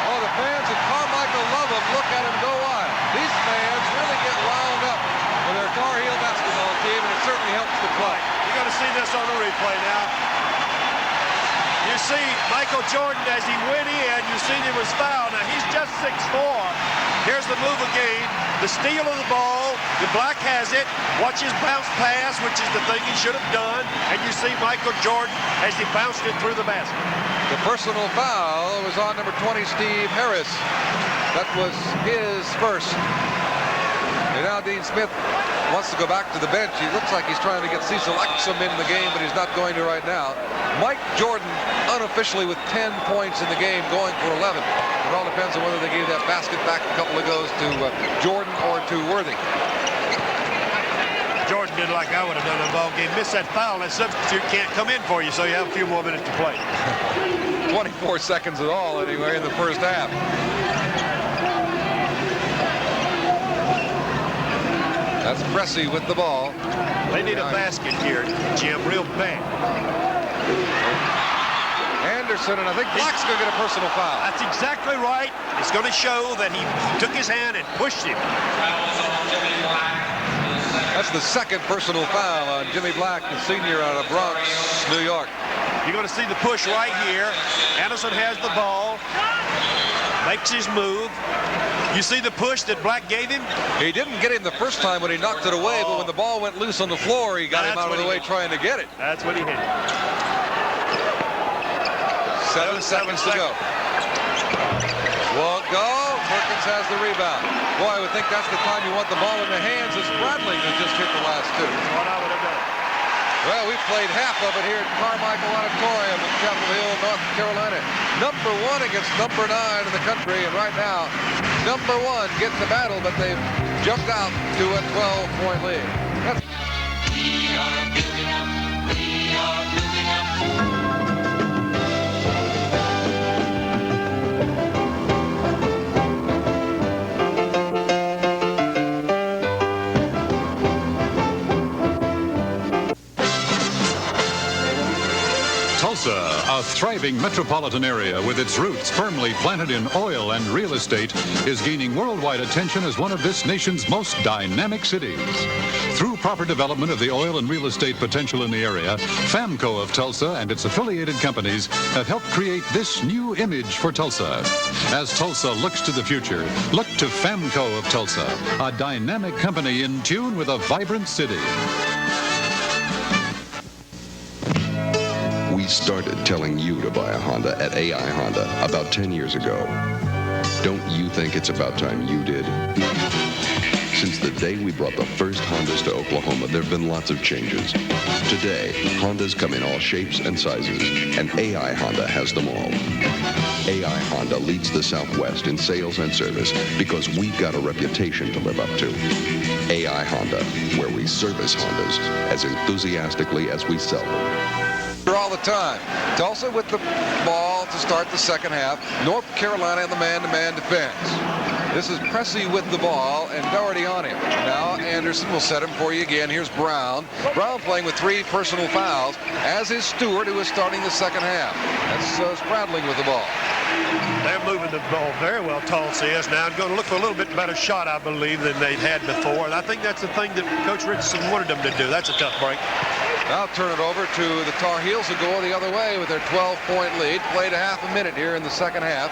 Oh, the fans at Carmichael love him. Look at him go wild. These fans really get wound up with their Tar Heel basketball team, and it certainly helps the club. You got to see this on the replay now. You see Michael Jordan as he went in, you see he was fouled. Now he's just 6'4". Here's the move again. The steal of the ball. The Black has it. Watch his bounce pass, which is the thing he should have done. And you see Michael Jordan as he bounced it through the basket. The personal foul was on number 20, Steve Harris. That was his first. And now Dean Smith wants to go back to the bench. He looks like he's trying to get Cecil Exum in the game, but he's not going to right now. Mike Jordan unofficially with 10 points in the game, going for 11. It all depends on whether they gave that basket back a couple of goes to Jordan or to Worthy. Jordan did like I would have done in the ball game. Miss that foul, that substitute can't come in for you, so you have a few more minutes to play. 24 seconds at all anyway in the first half. That's Pressey with the ball. They need a basket here, Jim, real bad. And Anderson, and I think Black's going to get a personal foul. That's exactly right. It's going to show that he took his hand and pushed him. That's the second personal foul on Jimmy Black, the senior out of Bronx, New York. You're going to see the push right here. Anderson has the ball, makes his move. You see the push that Black gave him? He didn't get him the first time when he knocked it away, but when the ball went loose on the floor, he got him out of the way trying to get it. That's what he hit. 7 seconds to go. Won't go. Perkins has the rebound. Boy, I would think that's the time you want the ball in the hands as Bradley has just hit the last two. What I would have done. Well, we've played half of it here at Carmichael Auditorium in Chapel Hill, North Carolina. Number 1 against number 9 in the country, and right now, number 1 gets the battle, but they've jumped out to a 12-point lead. We are building up. We are building up. Tulsa, a thriving metropolitan area with its roots firmly planted in oil and real estate, is gaining worldwide attention as one of this nation's most dynamic cities. Through proper development of the oil and real estate potential in the area, Famco of Tulsa and its affiliated companies have helped create this new image for Tulsa. As Tulsa looks to the future, look to Famco of Tulsa, a dynamic company in tune with a vibrant city. We started telling you to buy a Honda at AI Honda about 10 years ago. Don't you think it's about time you did? Since the day we brought the first Hondas to Oklahoma, there have been lots of changes. Today, Hondas come in all shapes and sizes, and AI Honda has them all. AI Honda leads the Southwest in sales and service because we've got a reputation to live up to. AI Honda, where we service Hondas as enthusiastically as we sell them. All the time. Tulsa with the ball to start the second half. North Carolina in the man-to-man defense. This is Pressey with the ball and Doherty on him. Now Anderson will set him for you again. Here's Brown. Brown playing with 3 personal fouls, as is Stewart, who is starting the second half. That's Spradling with the ball. They're moving the ball very well, Tulsa is now. Going to look for a little bit better shot, I believe, than they'd had before. And I think that's the thing that Coach Richardson wanted them to do. That's a tough break. Now turn it over to the Tar Heels, who go the other way with their 12-point lead. Played a half a minute here in the second half.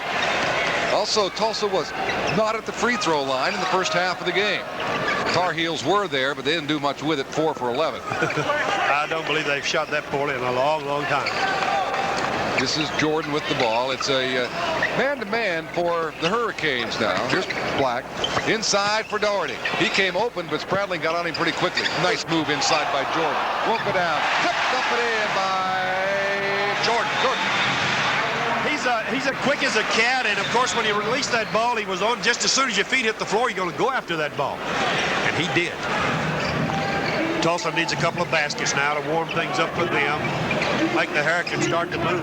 Also, Tulsa was not at the free throw line in the first half of the game. Tar Heels were there, but they didn't do much with it. 4 for 11. I don't believe they've shot that poorly in a long, long time. This is Jordan with the ball. It's a man-to-man for the Hurricanes now. Here's Black. Inside for Doherty. He came open, but Spradling got on him pretty quickly. Nice move inside by Jordan. Won't go down. Tipped up and in by Jordan. He's as quick as a cat, and of course when he released that ball, he was on just as soon as your feet hit the floor, you're going to go after that ball. And he did. Tulsa needs a couple of baskets now to warm things up for them, make the Hurricanes start to move.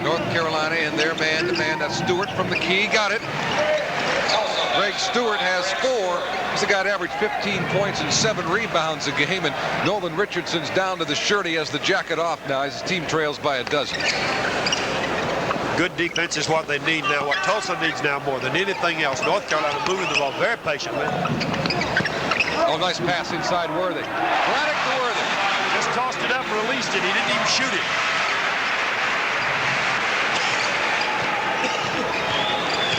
North Carolina in their man-to-man. That's Stewart from the key. Got it. Greg Stewart has 4. He's the guy that averaged 15 points and 7 rebounds a game. And Nolan Richardson's down to the shirt. He has the jacket off now as his team trails by a dozen. Good defense is what they need now. What Tulsa needs now more than anything else. North Carolina moving the ball very patiently. Oh, nice pass inside Worthy. Braddock to Worthy. Just tossed it up, released it. He didn't even shoot it.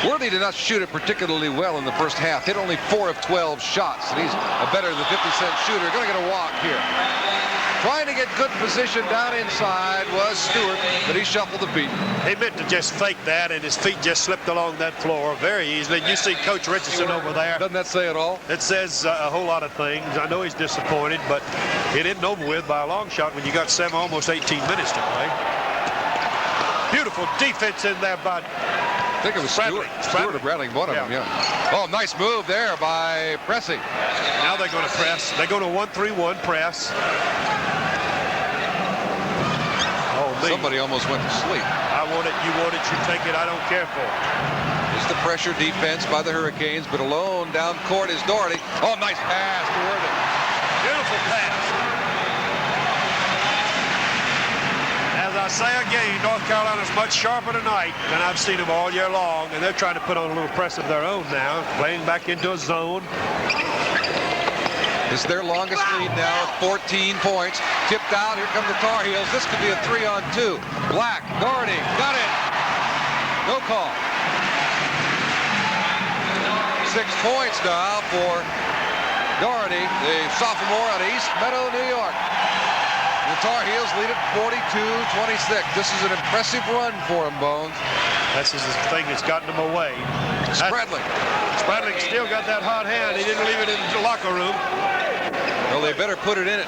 Worthy did not shoot it particularly well in the first half. Hit only 4 of 12 shots. And he's a better than 50-cent shooter. Going to get a walk here. Trying to get good position down inside was Stewart, but he shuffled the feet. He meant to just fake that, and his feet just slipped along that floor very easily. You see Coach Richardson over there. Doesn't that say it all? It says a whole lot of things. I know he's disappointed, but it isn't over with by a long shot when you got almost 18 minutes to play. Beautiful defense in there by I think it was Stewart or Bradley, one of them, yeah. Oh, nice move there by Pressey. Now they're going to press. They're going to 1-3-1 press. Oh, me. Somebody almost went to sleep. I want it, you want it, you take it, I don't care for it. It's the pressure defense by the Hurricanes, but alone down court is Doherty. Oh, nice pass to Worthy. Beautiful pass. I say again, North Carolina's much sharper tonight than I've seen them all year long, and they're trying to put on a little press of their own now, playing back into a zone. This is their longest lead now, 14 points. Tipped out, here come the Tar Heels. This could be a 3-on-2. Black, Doherty, got it. No call. 6 points now for Doherty, the sophomore out of East Meadow, New York. The Tar Heels lead it 42-26. This is an impressive run for them, Bones. That's the thing that's gotten them away. Spradling still got that hot hand. He didn't leave it in the locker room. Well, they better put it in it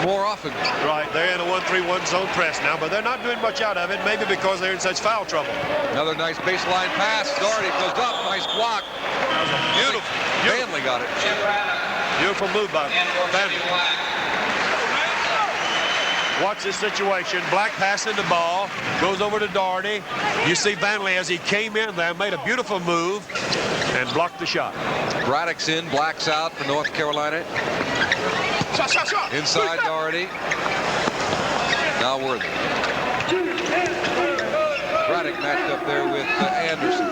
more often. Right, they're in a 1-3-1 zone press now, but they're not doing much out of it, maybe because they're in such foul trouble. Another nice baseline pass. Doherty goes up, nice block. That was a beautiful. Vanley got it. Beautiful move by Vanley. Watch this situation. Black passing the ball, goes over to Doherty. You see Vanley as he came in there, made a beautiful move and blocked the shot. Braddock's in, Black's out for North Carolina. Shot. Inside Doherty. Now Worthy. Braddock matched up there with Anderson.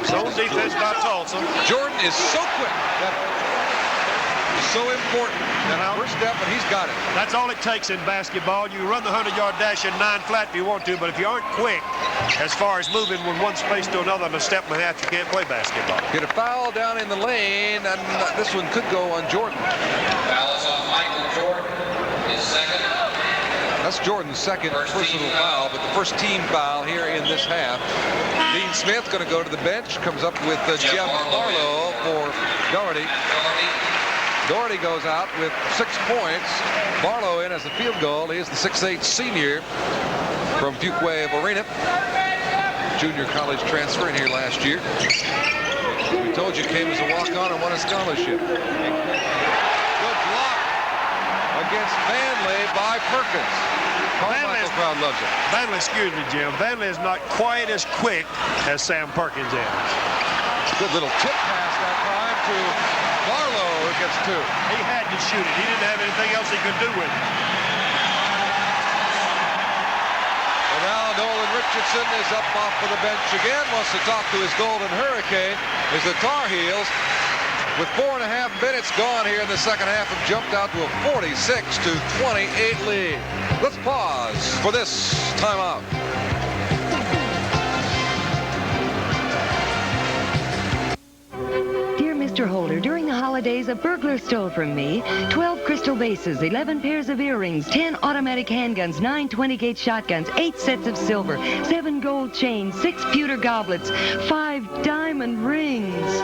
Zone defense by Tulsa. Jordan is so quick. That is so important. First step, and he's got it. That's all it takes in basketball. You run the 100-yard dash in 9 flat if you want to, but if you aren't quick as far as moving from one space to another in a step and a half, you can't play basketball. Get a foul down in the lane, and this one could go on Jordan. Foul is on Michael Jordan, his second. That's Jordan's second personal foul, but the first team foul here in this half. Dean Smith going to go to the bench, comes up with Jeff Barlow for Doherty. Doherty goes out with 6 points. Barlow in as a field goal. He is the 6'8" senior from Fuquay Arena. Junior college transfer in here last year. We told you came as a walk-on and won a scholarship. Good block against Vanley by Perkins. Carmichael crowd loves it. Vanley, excuse me, Jim. Vanley is not quite as quick as Sam Perkins is. Good little tip pass that time to Barlow, who gets 2. He had to shoot it. He didn't have anything else he could do with it. And now Nolan Richardson is up off of the bench again. Wants to talk to his Golden Hurricane. As the Tar Heels, with 4.5 minutes gone here in the second half, have jumped out to a 46-28 lead. Let's pause for this timeout. Mr. Holder, during the holidays, a burglar stole from me 12 crystal vases, 11 pairs of earrings, 10 automatic handguns, 9 20-gauge shotguns, 8 sets of silver, 7 gold chains, 6 pewter goblets, 5 diamond rings,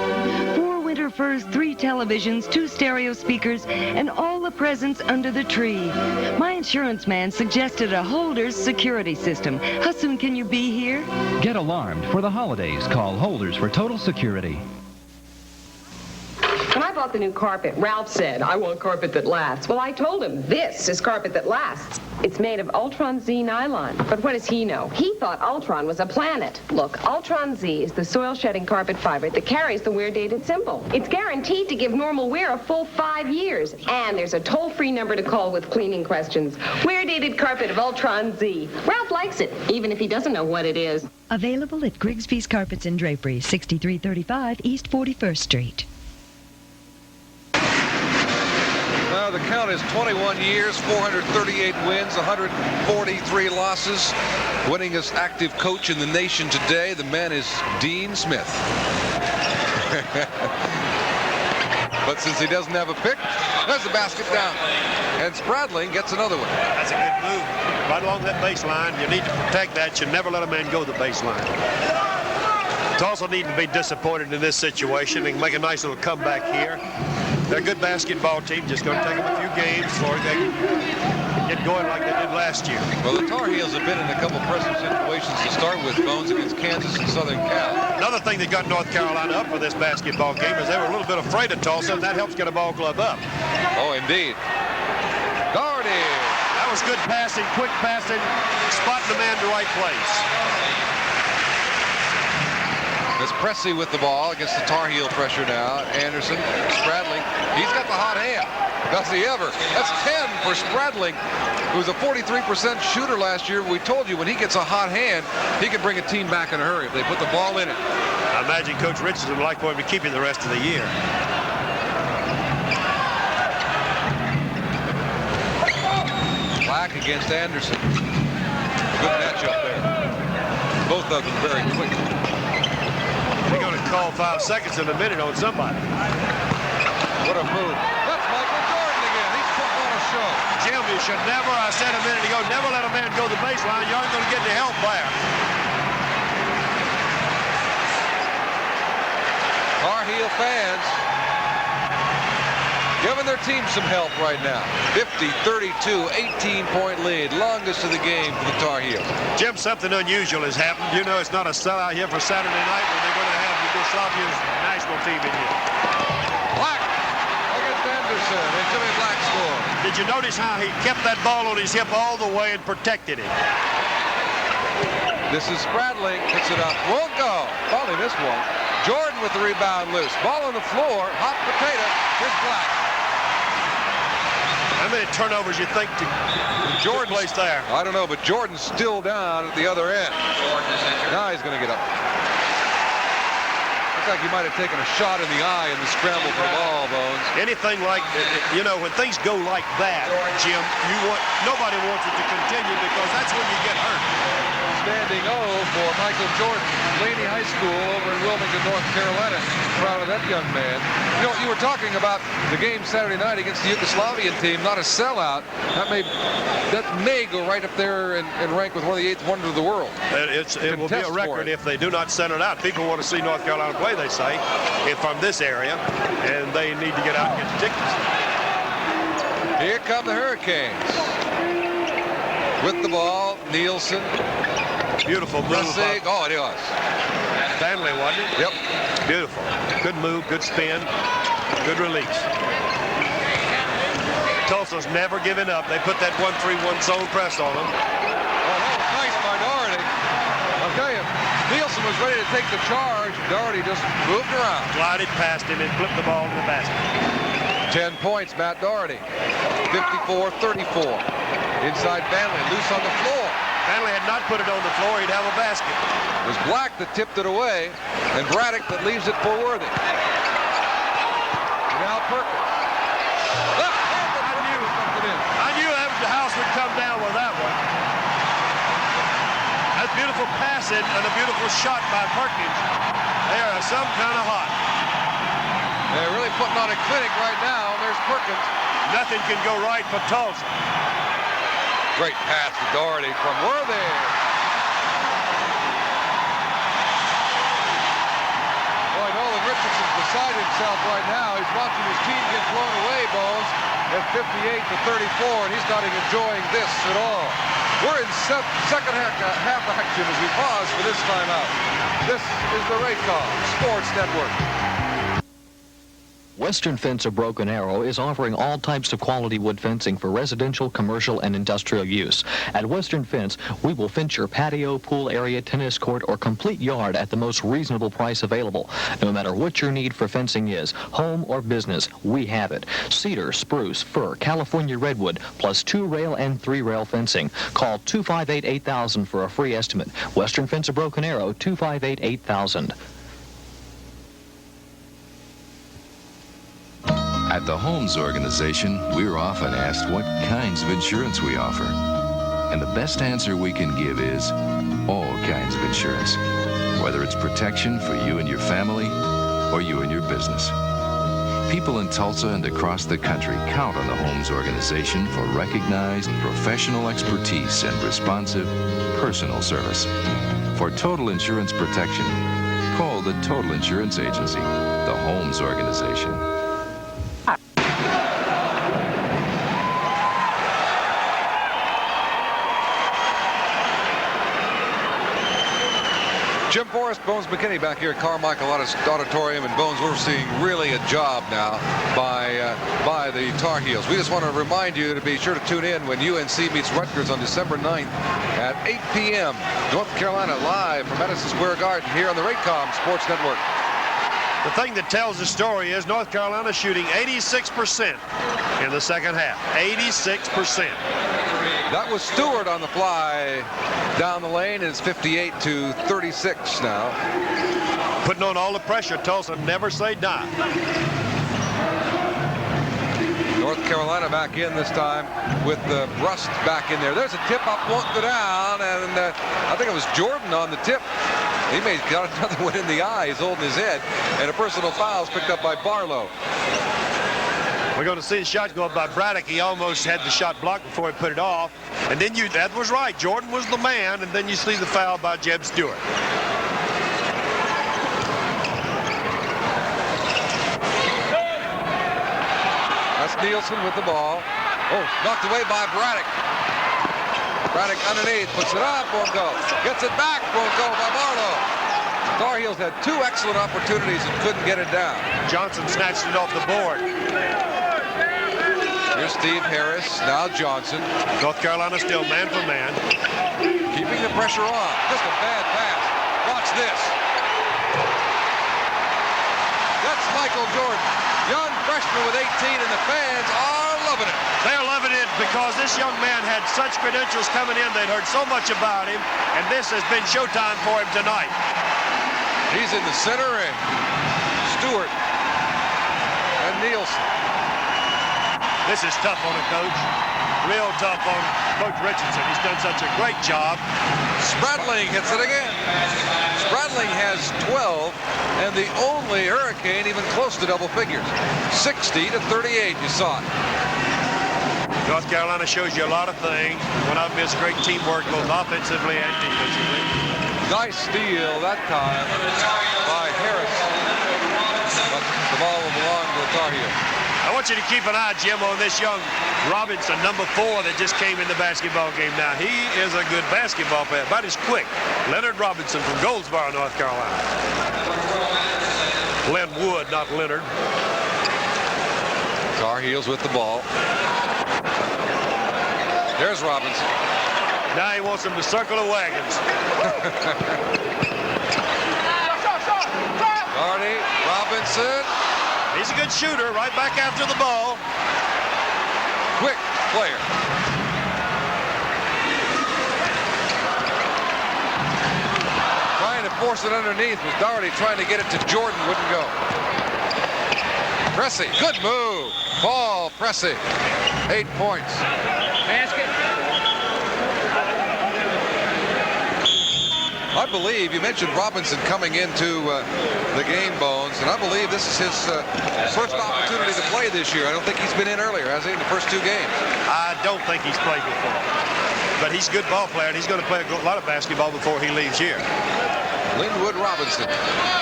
4 winter furs, 3 televisions, 2 stereo speakers, and all the presents under the tree. My insurance man suggested a Holder's security system. How soon can you be here? Get alarmed for the holidays. Call Holders for total security. When I bought the new carpet, Ralph said, I want carpet that lasts. Well, I told him, this is carpet that lasts. It's made of Ultron Z nylon. But what does he know? He thought Ultron was a planet. Look, Ultron Z is the soil-shedding carpet fiber that carries the wear-dated symbol. It's guaranteed to give normal wear a full 5 years. And there's a toll-free number to call with cleaning questions. Wear-dated carpet of Ultron Z. Ralph likes it, even if he doesn't know what it is. Available at Grigsby's Carpets and Drapery, 6335 East 41st Street. The count is 21 years, 438 wins, 143 losses. Winningest active coach in the nation today. The man is Dean Smith. But since he doesn't have a pick, there's the basket down. And Spradling gets another one. That's a good move. Right along that baseline. You need to protect that. You never let a man go the baseline. Tulsa needn't be disappointed in this situation. They can make a nice little comeback here. They're a good basketball team. Just going to take them a few games before they can get going like they did last year. Well, the Tar Heels have been in a couple pressure situations to start with, Bones, against Kansas and Southern Cal. Another thing that got North Carolina up for this basketball game is they were a little bit afraid of Tulsa, and that helps get a ball club up. Oh, indeed. Doherty. That was good passing, quick passing, spotting the man in the right place. It's Pressey with the ball against the Tar Heel pressure now. Anderson, Spradling, he's got the hot hand. Does he ever? That's 10 for Spradling, who was a 43% shooter last year. We told you when he gets a hot hand, he can bring a team back in a hurry if they put the ball in it. I imagine Coach Richardson would like for him to keep him the rest of the year. Black against Anderson. Good matchup there. Both of them very quick. They're going to call 5 seconds in a minute on somebody. What a move. That's Michael Jordan again. He's putting on a show. Jim, you should never, I said a minute ago, never let a man go the baseline. You aren't going to get any help there. Tar Heel fans giving their team some help right now. 50-32, 18-point lead. Longest of the game for the Tar Heels. Jim, something unusual has happened. You know it's not a sellout here for Saturday night when they're going to have Yugoslavia's national team in here. Black against Anderson. And Jimmy Black scored. Did you notice how he kept that ball on his hip all the way and protected it? This is Spradling. Puts it up. Won't go. Finally missed one. Jordan with the rebound loose. Ball on the floor. Hot potato. Here's Black. How many turnovers you think to Jordan place there? I don't know, but Jordan's still down at the other end. Now he's going to get up. Looks like he might have taken a shot in the eye in the scramble for the ball, Bones. Anything like, you know, when things go like that, Jim, nobody wants it to continue because that's when you get hurt. Standing O for Michael Jordan, Laney High School over in Wilmington, North Carolina. Proud of that young man. You know, you were talking about the game Saturday night against the Yugoslavian team, not a sellout. That may go right up there and rank with one of the 8th wonders of the world. It will be a record if they do not send it out. People want to see North Carolina play, they say, if from this area, and they need to get out and get the tickets. Here come the Hurricanes. With the ball, Nielsen. Beautiful move. Oh, it was. Stanley, wasn't it? Yep. Beautiful. Good move, good spin, good release. Tulsa's never given up. They put that 1-3-1 zone press on them. Oh, that was nice by Doherty. I'll tell you, Nielsen was ready to take the charge. Doherty just moved around. Glided past him and flipped the ball in the basket. 10 points, Matt Doherty. 54-34. Inside Vanley, loose on the floor. Vanley had not put it on the floor, he'd have a basket. It was Black that tipped it away, and Braddock that leaves it for Worthy. Now Perkins. I knew the house would come down with that one. That's beautiful passing and a beautiful shot by Perkins. They are some kind of hot. They're really putting on a clinic right now. There's Perkins. Nothing can go right for Tulsa. Great pass to Doherty from Worthy. Boy, Nolan Richardson's beside himself right now. He's watching his team get blown away, Bones, at 58-34, and he's not enjoying this at all. We're in second half action as we pause for this timeout. This is the Raycom Sports Network. Western Fence of Broken Arrow is offering all types of quality wood fencing for residential, commercial, and industrial use. At Western Fence, we will fence your patio, pool area, tennis court, or complete yard at the most reasonable price available. No matter what your need for fencing is, home or business, we have it. Cedar, spruce, fir, California redwood, plus 2-rail and 3-rail fencing. Call 258-8000 for a free estimate. Western Fence of Broken Arrow, 258-8000. At the Holmes Organization, we're often asked what kinds of insurance we offer. And the best answer we can give is all kinds of insurance, whether it's protection for you and your family or you and your business. People in Tulsa and across the country count on the Holmes Organization for recognized professional expertise and responsive personal service. For total insurance protection, call the Total Insurance Agency, the Holmes Organization. Jim Forrest, Bones McKinney back here at Carmichael Auditorium. And Bones, we're seeing really a job now by the Tar Heels. We just want to remind you to be sure to tune in when UNC meets Rutgers on December 9th at 8 p.m. North Carolina live from Madison Square Garden here on the Raycom Sports Network. The thing that tells the story is North Carolina shooting 86% in the second half. 86%. That was Stewart on the fly down the lane. It's 58-36 now. Putting on all the pressure. Tulsa never say die. North Carolina back in this time with Brust back in there. There's a tip up, won't go down, and I think it was Jordan on the tip. He may have got another one in the eye. He's holding his head, and a personal foul is picked up by Barlow. We're going to see the shot go up by Braddock. He almost had the shot blocked before he put it off. And then that was right. Jordan was the man, and then you see the foul by Jeb Stewart. That's Nielsen with the ball. Oh, knocked away by Braddock. Braddock underneath, puts it up, won't go. Gets it back, won't go by Barlow. Tar Heels had two excellent opportunities and couldn't get it down. Johnson snatched it off the board. Here's Steve Harris, now Johnson. North Carolina still man for man. Keeping the pressure on. Just a bad pass. Watch this. That's Michael Jordan. Young freshman with 18, and the fans are loving it. They're loving it because this young man had such credentials coming in. They'd heard so much about him, and this has been showtime for him tonight. He's in the center, and Stewart and Nielsen. This is tough on a coach. Real tough on Coach Richardson. He's done such a great job. Spradling hits it again. Spradling has 12, and the only Hurricane even close to double figures. 60-38, you saw it. North Carolina shows you a lot of things. When I miss great teamwork, both offensively and defensively. Nice steal that time by Harris. But the ball will belong to the Tar Heels. I want you to keep an eye, Jim, on this young Robinson, number 4, that just came in the basketball game. Now, he is a good basketball player, about as quick. Leonard Robinson from Goldsboro, North Carolina. Len Wood, not Leonard. Tar Heels with the ball. There's Robinson. Now he wants them to circle the wagons. Hardy, Robinson. He's a good shooter, right back after the ball. Quick player. Trying to force it underneath was Doherty trying to get it to Jordan, wouldn't go. Pressey, good move. Paul Pressey, 8 points. Basket. I believe you mentioned Robinson coming into the game, Bones, and I believe this is his first opportunity to play this year. I don't think he's been in earlier, has he, in the first 2 games? I don't think he's played before. But he's a good ball player, and he's going to play a lot of basketball before he leaves here. Linwood Robinson.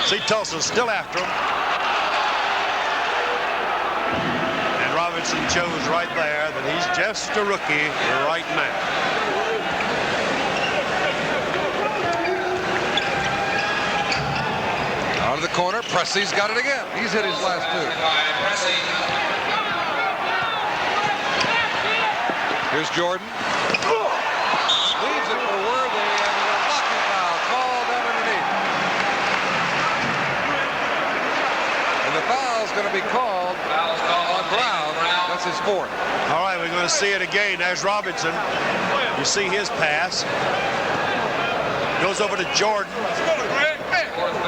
See, Tulsa's still after him. And Robinson chose right there that he's just a rookie right now. Out of the corner, Pressey's got it again. He's hit his last 2. Here's Jordan. Leaves it for Worthy, and a blocking foul called down underneath. And the foul's going to be called on Brown. That's his 4th. All right, we're going to see it again. There's Robinson. You see his pass. Goes over to Jordan.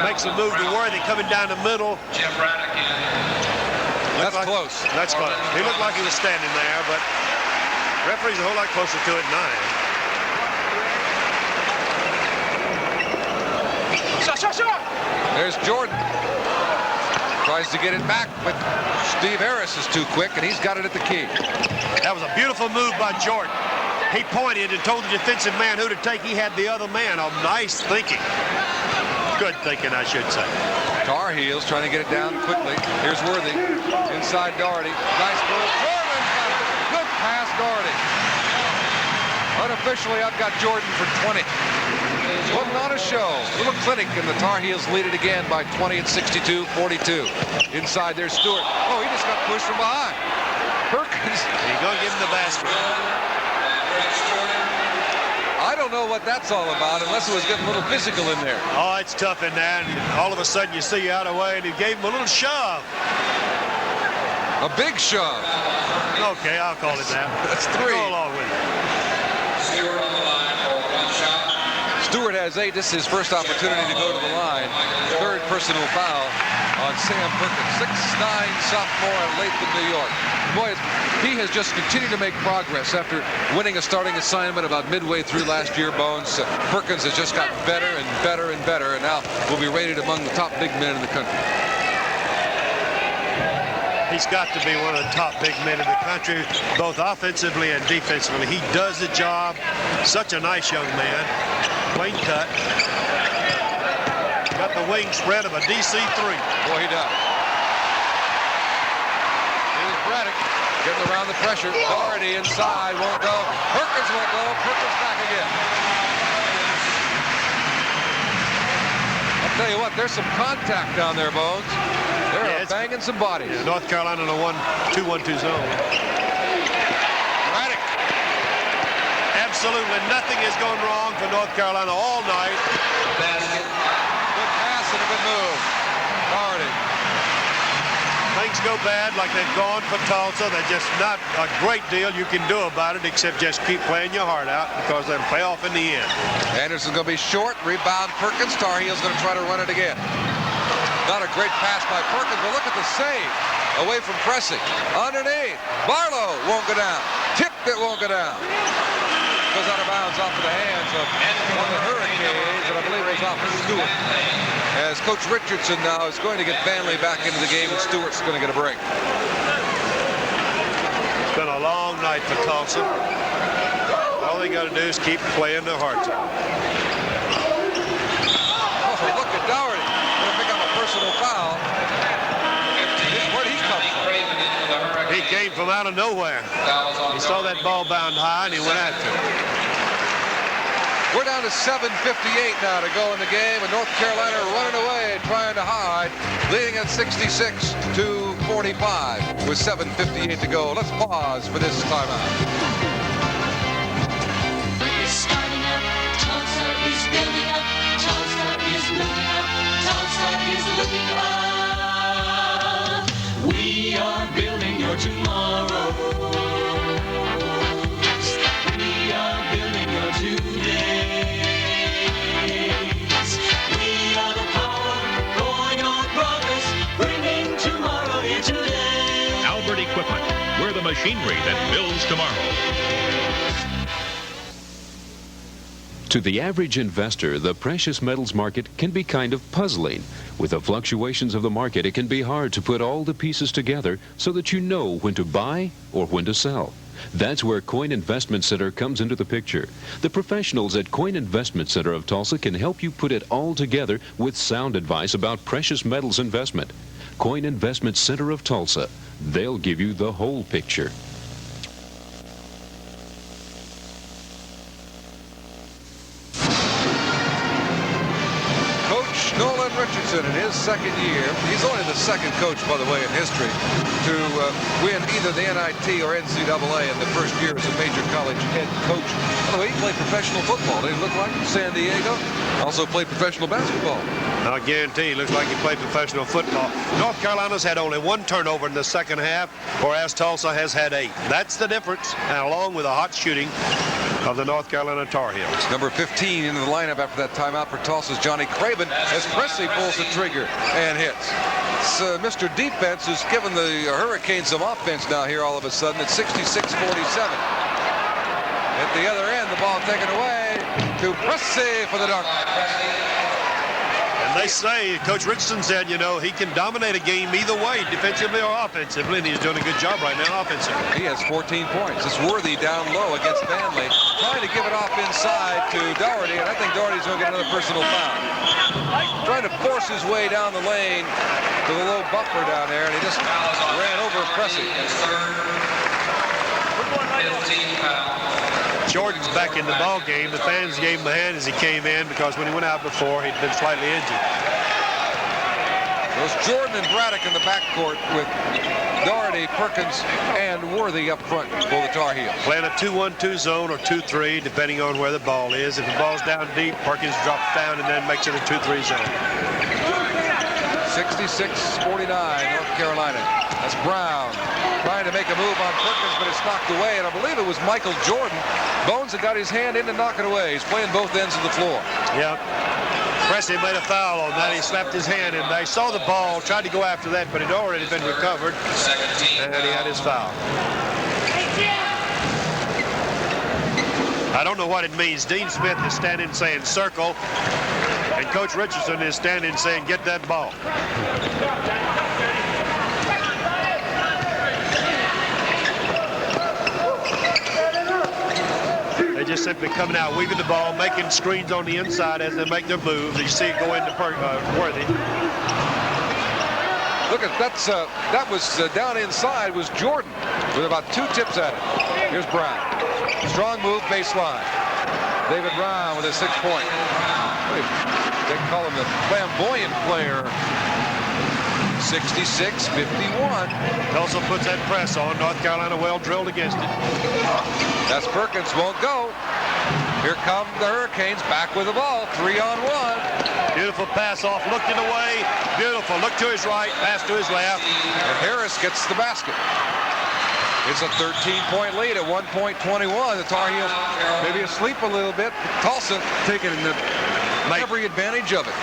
Makes a move to Worthy, coming down the middle. That's close. That's close. He looked like he was standing there, but referee's a whole lot closer to it than I am. There's Jordan. Tries to get it back, but Steve Harris is too quick, and he's got it at the key. That was a beautiful move by Jordan. He pointed and told the defensive man who to take. He had the other man. Oh, nice thinking. Good thinking, I should say. Tar Heels trying to get it down quickly. Here's Worthy. Inside Doherty. Nice move. Jordan got it. Good pass, Doherty. Unofficially, I've got Jordan for 20. Putting on a show. Little clinic, and the Tar Heels lead it again by 20 at 62-42. Inside there's Stewart. Oh, he just got pushed from behind. Perkins. He's going to give him the basket. I don't know what that's all about unless it was getting a little physical in there. Oh, it's tough in there, and all of a sudden you see out of the way, and he gave him a little shove. A big shove. Okay, I'll call it that. That's 3. Go along with it. Stewart has 8. This is his first opportunity to go to the line. Third personal foul on Sam Perkins. 6'9" sophomore out of Latham, New York. Boy, he has just continued to make progress after winning a starting assignment about midway through last year, Bones. Perkins has just gotten better and better and better, and now will be rated among the top big men in the country. He's got to be one of the top big men in the country, both offensively and defensively. He does the job. Such a nice young man. Clean cut. Got the wing spread of a DC 3. Boy, he does. Here's Braddock getting around the pressure. Doherty inside, won't go. Perkins won't go. Perkins back again. I'll tell you what, there's some contact down there, Bones. They're banging some bodies. Yeah, North Carolina in a 1-2-1-2 zone. Braddock. Absolutely nothing is going wrong for North Carolina all night. Basket. Good pass and a good move. Doherty. Things go bad like they've gone for Tulsa. There's just not a great deal you can do about it except just keep playing your heart out because they'll pay off in the end. Anderson's going to be short. Rebound Perkins. Tar Heels going to try to run it again. Not a great pass by Perkins, but look at the save. Away from pressing. Underneath. Barlow won't go down. Tipped, it won't go down. Goes out of bounds off of the hands of one of the Hurricanes, and I believe it was off of Stewart. As Coach Richardson now is going to get Vanley back into the game, and Stewart's going to get a break. It's been a long night for Tulsa. All they got to do is keep playing their hearts out. Oh, look at Doherty. Going to pick up a personal foul. Where'd he come from? He came from out of nowhere. He saw that ball bound high, and he went after it. We're down to 7:58 now to go in the game, and North Carolina running away, trying to hide, leading at 66-45 with 7:58 to go. Let's pause for this timeout. It's starting up. Tulsa is building up. Tulsa is moving up. Tulsa is looking up. We are building your tomorrow. We are building your todays. We are the power going on progress, bringing tomorrow here today. Albert Equipment. We're the machinery that builds tomorrow. To the average investor, the precious metals market can be kind of puzzling. With the fluctuations of the market, it can be hard to put all the pieces together so that you know when to buy or when to sell. That's where Coin Investment Center comes into the picture. The professionals at Coin Investment Center of Tulsa can help you put it all together with sound advice about precious metals investment. Coin Investment Center of Tulsa. They'll give you the whole picture. Nolan Richardson in his second year. He's only the second coach, by the way, in history to win either the NIT or NCAA in the first year as a major college head coach. By the way, he played professional football. Didn't he look like in San Diego? Also played professional basketball. I guarantee he looks like he played professional football. North Carolina's had only 1 turnover in the second half, whereas Tulsa has had 8. That's the difference, and along with the hot shooting of the North Carolina Tar Heels. Number 15 into the lineup after that timeout for Tulsa's Johnny Craven as Presley pulls the trigger and hits. It's Mr. Defense who's given the Hurricanes some offense now here all of a sudden at 66-47. At the other end, the ball taken away to Presley for the dunk. And they say, Coach Richardson said, you know, he can dominate a game either way, defensively or offensively, and he's doing a good job right now offensively. He has 14 points. It's Worthy down low against Vanley, trying to give it off inside to Doherty, and I think Doherty's going to get another personal foul. Trying to force his way down the lane to the low buffer down there, and he just ran over Pressey. Jordan's back in the ball game. The fans gave him a hand as he came in because when he went out before, he'd been slightly injured. It was Jordan and Braddock in the backcourt with Doherty, Perkins, and Worthy up front for the Tar Heels. Playing a 2-1-2 zone or 2-3, depending on where the ball is. If the ball's down deep, Perkins drops down and then makes it a 2-3 zone. 66-49, North Carolina. That's Brown trying to make a move on Perkins, but it's knocked away, and I believe it was Michael Jordan. Bones had got his hand in to knock it away. He's playing both ends of the floor. Yep. Presley made a foul on that. He slapped his hand in. They saw the ball, tried to go after that, but it had already been recovered, and he had his foul. I don't know what it means. Dean Smith is standing saying circle, and Coach Richardson is standing saying get that ball. They just simply coming out, weaving the ball, making screens on the inside as they make their moves. You see it go into Worthy. Look at that was down inside was Jordan with about 2 tips at it. Here's Brown. Strong move baseline. David Brown with a 6-point. They call him the flamboyant player. 66-51. Tulsa puts that press on. North Carolina well drilled against it. That's Perkins, won't go. Here come the Hurricanes back with the ball. 3-on-1. Beautiful pass off, looked it away. Beautiful, look to his right, pass to his left. And Harris gets the basket. It's a 13-point lead at 1:21. The Tar Heels maybe asleep a little bit. Tulsa taking every advantage of it.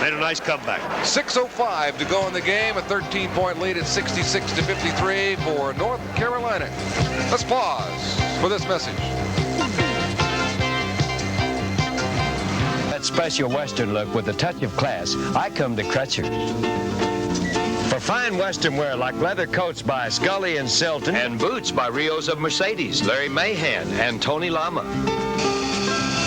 Made a nice comeback. 6:05 to go in the game. A 13-point lead at 66-53 for North Carolina. Let's pause for this message. That special Western look with a touch of class, I come to Crutcher. For fine Western wear like leather coats by Scully and Selton, and boots by Rios of Mercedes, Larry Mahan, and Tony Lama.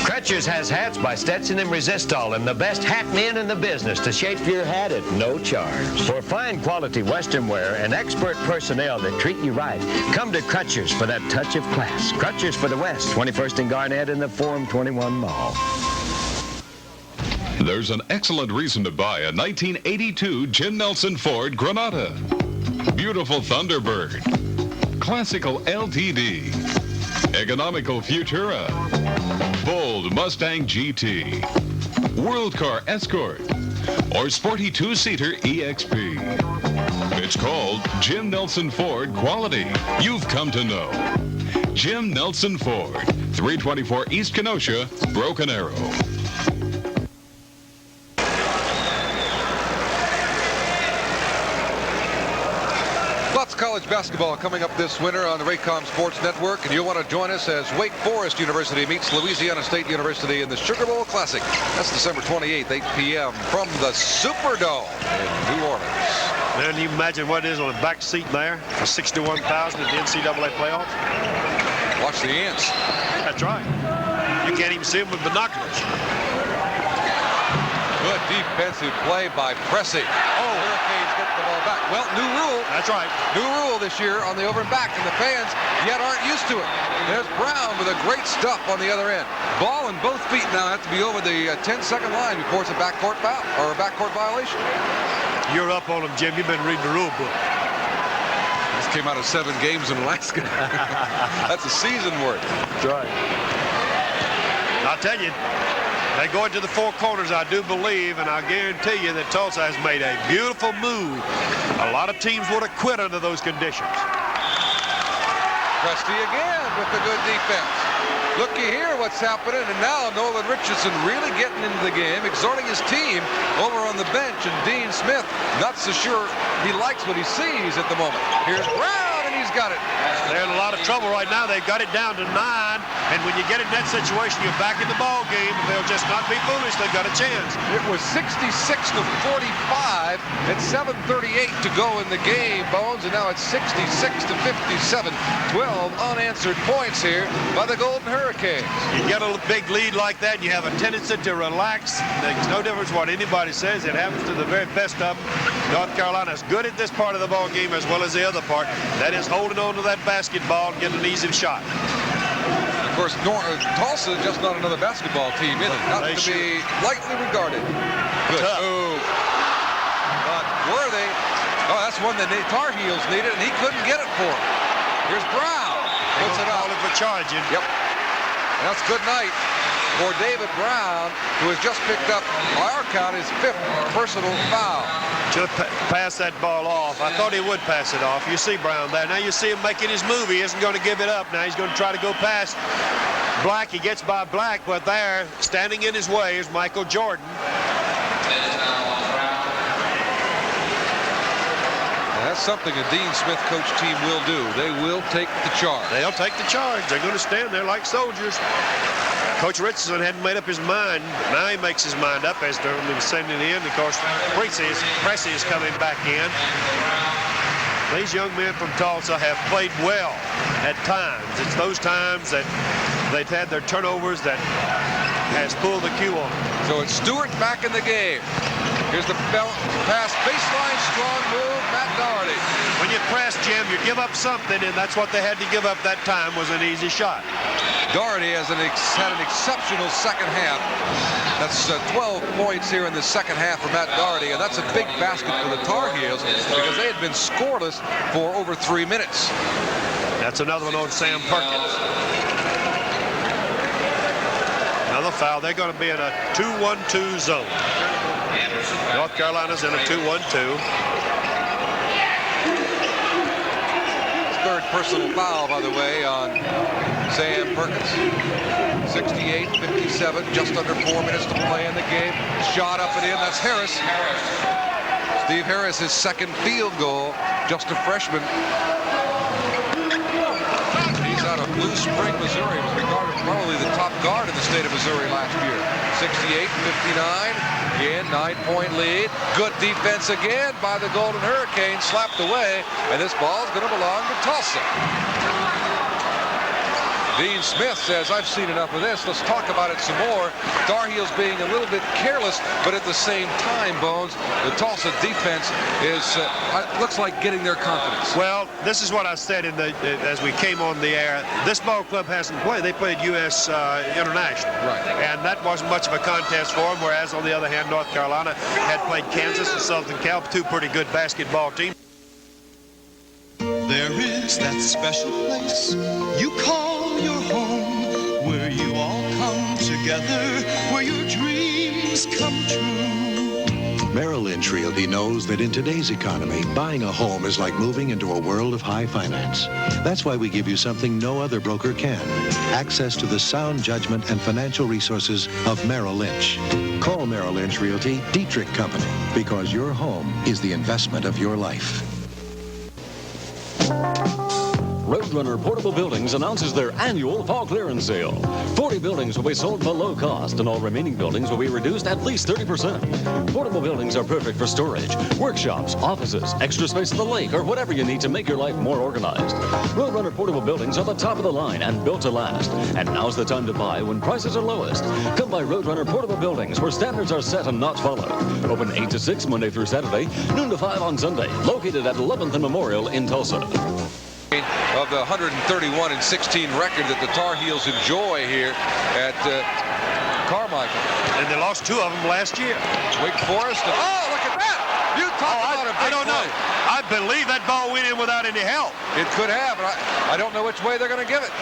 Crutchers has hats by Stetson and Resistol, and the best hat men in the business to shape your hat at no charge. For fine quality Western wear and expert personnel that treat you right, come to Crutchers for that touch of class. Crutchers for the West, 21st and Garnett in the Forum 21 Mall. There's an excellent reason to buy a 1982 Jim Nelson Ford Granada. Beautiful Thunderbird. Classical LTD. Economical Futura. Bold Mustang GT. World Car Escort. Or sporty 2-seater EXP. It's called Jim Nelson Ford Quality. You've come to know. Jim Nelson Ford. 324 East Kenosha, Broken Arrow. College basketball coming up this winter on the Raycom Sports Network, and you'll want to join us as Wake Forest University meets Louisiana State University in the Sugar Bowl Classic. That's December 28th, 8 p.m. from the Superdome in New Orleans. Man, you imagine what it is on the back seat there for 61,000 at the NCAA playoffs? Watch the ants. That's right. You can't even see them with binoculars. Good defensive play by Pressey. Oh, Hurricanes get the ball back. Well, new rule. That's right. New rule this year on the over and back, and the fans yet aren't used to it. There's Brown with a great stuff on the other end. Ball and both feet now have to be over the 10-second line before it's a backcourt foul or a backcourt violation. You're up on them, Jim. You've been reading the rule book. This came out of 7 games in Alaska. That's a season worth. That's right. I'll tell you, they go into the 4 corners, I do believe, and I guarantee you that Tulsa has made a beautiful move. A lot of teams would have quit under those conditions. Presti again with the good defense. Looky here what's happening, and now Nolan Richardson really getting into the game, exhorting his team over on the bench, and Dean Smith not so sure he likes what he sees at the moment. Here's Brown, and he's got it. They're in a lot of trouble right now. They've got it down to 9, and when you get in that situation, you're back in the ball game. They'll just not be foolish. They've got a chance. It was 66-45 at 7:38 to go in the game, Bones, and now it's 66-57. 12 unanswered points here by the Golden Hurricanes. You get a big lead like that, you have a tendency to relax. There's no difference what anybody says. It happens to the very best of them. North Carolina's good at this part of the ball game as well as the other part. That is holding on to that basketball and getting an easy shot. Of course, Tulsa is just not another basketball team, is it? Not to be lightly regarded. Good move. But Worthy, that's one that the Tar Heels needed, and he couldn't get it for him. Here's Brown. Puts it out. For charging. Yep. And that's good night for David Brown, who has just picked up, by our count, his 5th personal foul. Should have passed that ball off. I thought he would pass it off. You see Brown there. Now you see him making his move. He isn't going to give it up. Now he's going to try to go past Black. He gets by Black, but there, standing in his way, is Michael Jordan. That's something a Dean Smith coach team will do. They will take the charge. They'll take the charge. They're going to stand there like soldiers. Coach Richardson hadn't made up his mind. Now he makes his mind up as they're sending in. Of course, Pressey is coming back in. These young men from Tulsa have played well at times. It's those times that they've had their turnovers that has pulled the cue on them. So it's Stewart back in the game. Here's the pass, baseline, strong move, Matt Doherty. When you press, Jim, you give up something, and that's what they had to give up that time, was an easy shot. Doherty had an exceptional second half. That's 12 points here in the second half for Matt Doherty, and that's a big basket for the Tar Heels because they had been scoreless for over 3 minutes. That's another one on Sam Perkins. Another foul. They're going to be in a 2-1-2 zone. North Carolina's in a 2-1-2. Third personal foul, by the way, on Sam Perkins. 68-57, just under 4 minutes to play in the game. Shot up and in, that's Harris. Steve Harris, his second field goal, just a freshman. He's out of Blue Spring, Missouri. He was regarded probably the top guard in the state of Missouri last year. 68-59. Again, 9-point lead. Good defense again by the Golden Hurricanes. Slapped away, and this ball is going to belong to Tulsa. Dean Smith says, I've seen enough of this. Let's talk about it some more. Tar Heels being a little bit careless, but at the same time, Bones, the Tulsa defense is looks like getting their confidence. Well, this is what I said as we came on the air. This ball club hasn't played. They played U.S. International. Right. And that wasn't much of a contest for them, whereas on the other hand, North Carolina had played Kansas and Southern Cal, two pretty good basketball teams. There is that special place you call your home, where you all come together, where your dreams come true. Merrill Lynch Realty knows that in today's economy, buying a home is like moving into a world of high finance. That's why we give you something no other broker can: access to the sound judgment and financial resources of Merrill Lynch. Call Merrill Lynch Realty Dietrich Company, because your home is the investment of your life. Roadrunner Portable Buildings announces their annual fall clearance sale. 40 buildings will be sold for low cost, and all remaining buildings will be reduced at least 30%. Portable buildings are perfect for storage, workshops, offices, extra space at the lake, or whatever you need to make your life more organized. Roadrunner Portable Buildings are the top of the line and built to last. And now's the time to buy when prices are lowest. Come by Roadrunner Portable Buildings, where standards are set and not followed. Open 8 to 6 Monday through Saturday, noon to 5 on Sunday. Located at 11th and Memorial in Tulsa. Of the 131-16 record that the Tar Heels enjoy here at Carmichael. And they lost 2 of them last year. Wake Forest. Oh, look at that! You talk about a big I don't know. I believe that ball went in without any help. It could have, but I don't know which way they're going to give it.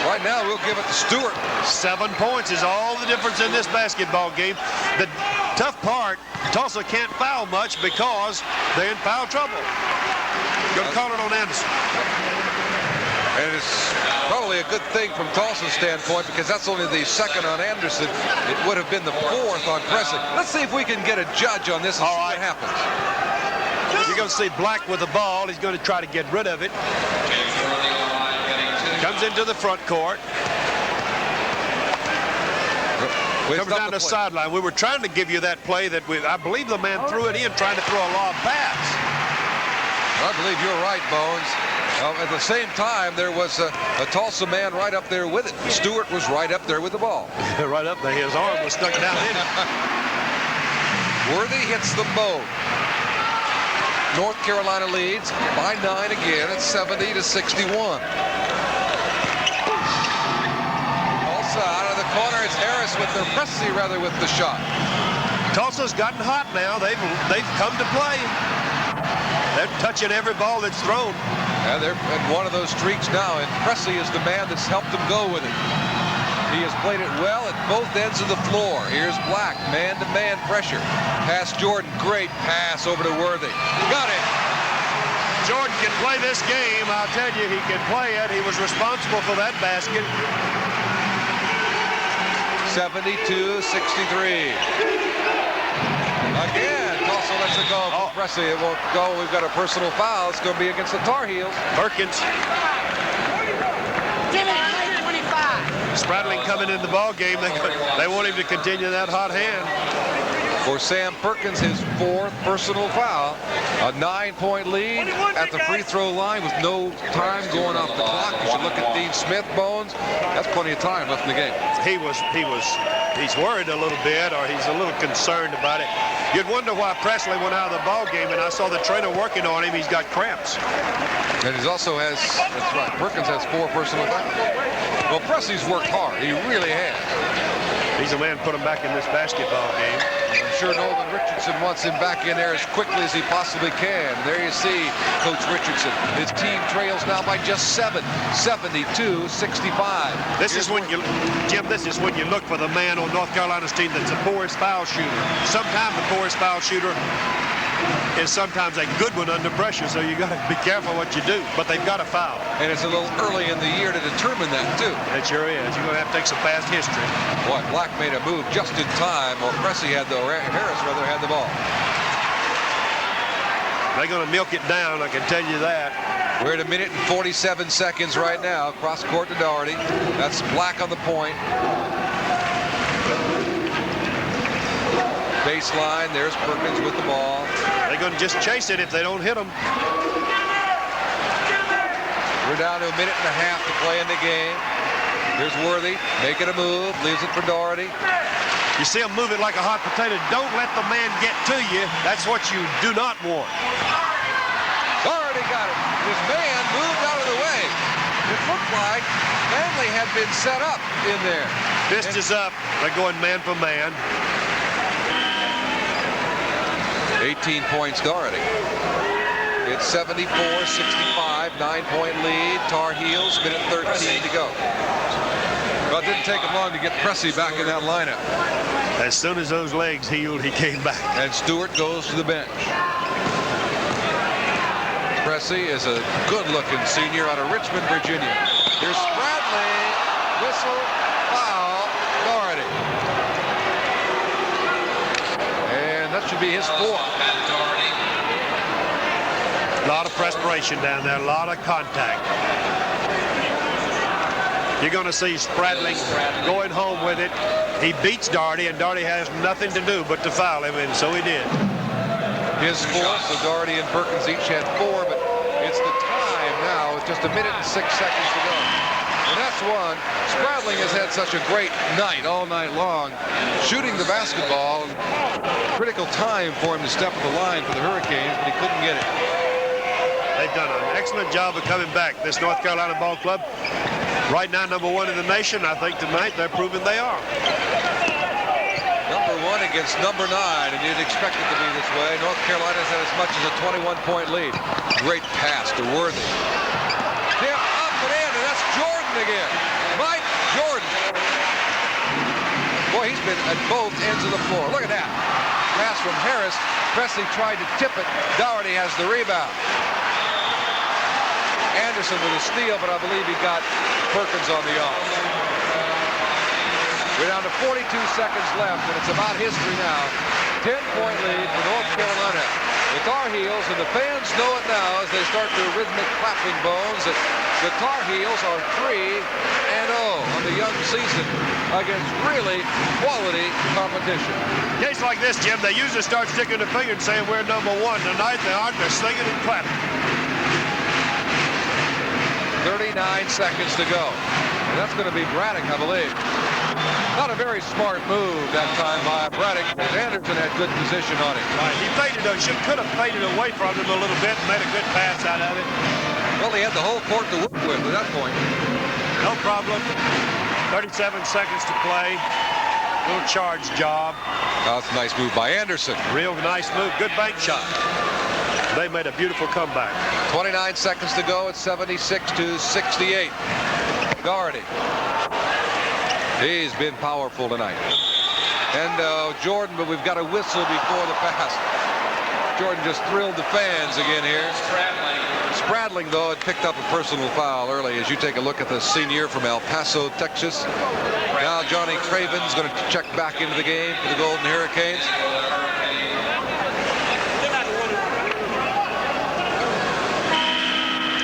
Right now, we'll give it to Stewart. 7 points is all the difference in this basketball game. The tough part, Tulsa can't foul much because they're in foul trouble. Going to call it on Anderson. And it's probably a good thing from Tulsa's standpoint, because that's only the second on Anderson. It would have been the 4th on Presley. Let's see if we can get a judge on this and see what happens. You're going to see Black with the ball. He's going to try to get rid of it. Comes into the front court. Comes down the sideline. We were trying to give you that play that I believe the man threw it in trying to throw a lob pass. I believe you're right, Bones. At the same time, there was a Tulsa man right up there with it. Stewart was right up there with the ball. Right up there. His arm was stuck down in it. Worthy hits the bow. North Carolina leads by 9 again at 70-61. Presley rather with the shot. Tulsa's gotten hot now. They've come to play. They're touching every ball that's thrown. Yeah, they're in one of those streaks now, and Presley is the man that's helped them go with it. He has played it well at both ends of the floor. Here's Black, man-to-man pressure. Pass Jordan, great pass over to Worthy. Got it. Jordan can play this game. I'll tell you, he can play it. He was responsible for that basket. 72-63. Again, Tulsa lets it go from Presley. It won't go. We've got a personal foul. It's going to be against the Tar Heels. Perkins. Spradling coming in the ball game. They want him to continue that hot hand. For Sam Perkins, his 4th personal foul. A 9-point lead at the free throw line with no time going off the clock. You should look at Dean Smith, Bones. That's plenty of time left in the game. He's worried a little bit, or he's a little concerned about it. You'd wonder why Presley went out of the ball game, and I saw the trainer working on him. He's got cramps. And he also has, that's right, Perkins has 4 personal fouls. Well, Presley's worked hard. He really has. He's a man put him back in this basketball game. I'm sure Nolan Richardson wants him back in there as quickly as he possibly can. There you see Coach Richardson. His team trails now by just 7, 72-65. This is when you look for the man on North Carolina's team that's the poorest foul shooter. Sometimes the poorest foul shooter is sometimes a good one under pressure, so you got to be careful what you do. But they've got a foul. And it's a little early in the year to determine that, too. It sure is. You're going to have to take some past history. Boy, Black made a move just in time, or Harris had the ball. They're going to milk it down, I can tell you that. We're at 1 minute and 47 seconds right now. Cross court to Doherty. That's Black on the point. Baseline, there's Perkins with the ball. They're going to just chase it if they don't hit them. We're down to 1.5 minutes to play in the game. Here's Worthy making a move, leaves it for Doherty. You see him move it like a hot potato. Don't let the man get to you. That's what you do not want. Doherty got it. His man moved out of the way. It looked like Manley had been set up in there. Fist is up. They're going man for man. 18 points, Doherty. It's 74-65, 9-point lead. Tar Heels, 1:13 to go. Well, it didn't take him long to get Presley back in that lineup. As soon as those legs healed, he came back. And Stewart goes to the bench. Presley is a good-looking senior out of Richmond, Virginia. Here's Spradley. Whistle, foul, Doherty. And that should be his 4th. A lot of perspiration down there, a lot of contact. You're going to see Spradling going home with it. He beats Doherty, and Doherty has nothing to do but to foul him, and so he did. His 4th, so Doherty and Perkins each had 4, but it's the time now with just 1 minute and 6 seconds to go. And that's one. Spradling has had such a great night all night long, shooting the basketball. Critical time for him to step at the line for the Hurricanes, but he couldn't get it. They've done an excellent job of coming back, this North Carolina ball club. Right now, #1 in the nation. I think tonight they're proving they are. #1 against #9, and you'd expect it to be this way. North Carolina's had as much as a 21-point lead. Great pass to Worthy. Tip up and in, and that's Jordan again. Mike Jordan. Boy, he's been at both ends of the floor. Look at that. Pass from Harris. Presley tried to tip it. Doherty has the rebound. Anderson with a steal, but I believe he got Perkins on the off. We're down to 42 seconds left, and it's about history now. 10-point lead for North Carolina. The Tar Heels, and the fans know it now as they start their rhythmic clapping, Bones, that the Tar Heels are 3-0 on the young season against really quality competition. Case like this, Jim, they usually start sticking the finger and saying we're #1. Tonight they aren't. They're singing and clapping. 39 seconds to go. And that's going to be Braddock, I believe. Not a very smart move that time by Braddock. Anderson had good position on him. Right, he faded. Could have faded away from him a little bit and made a good pass out of it. Well, he had the whole court to work with at that point. No problem. 37 seconds to play. Little charge job. That's a nice move by Anderson. Real nice move. Good bank shot. They made a beautiful comeback. 29 seconds to go. It's 76-68. Gardy. He's been powerful tonight. And Jordan, but we've got a whistle before the pass. Jordan just thrilled the fans again here. Spradling, though, had picked up a personal foul early as you take a look at the senior from El Paso, Texas. Now Johnny Craven's going to check back into the game for the Golden Hurricanes.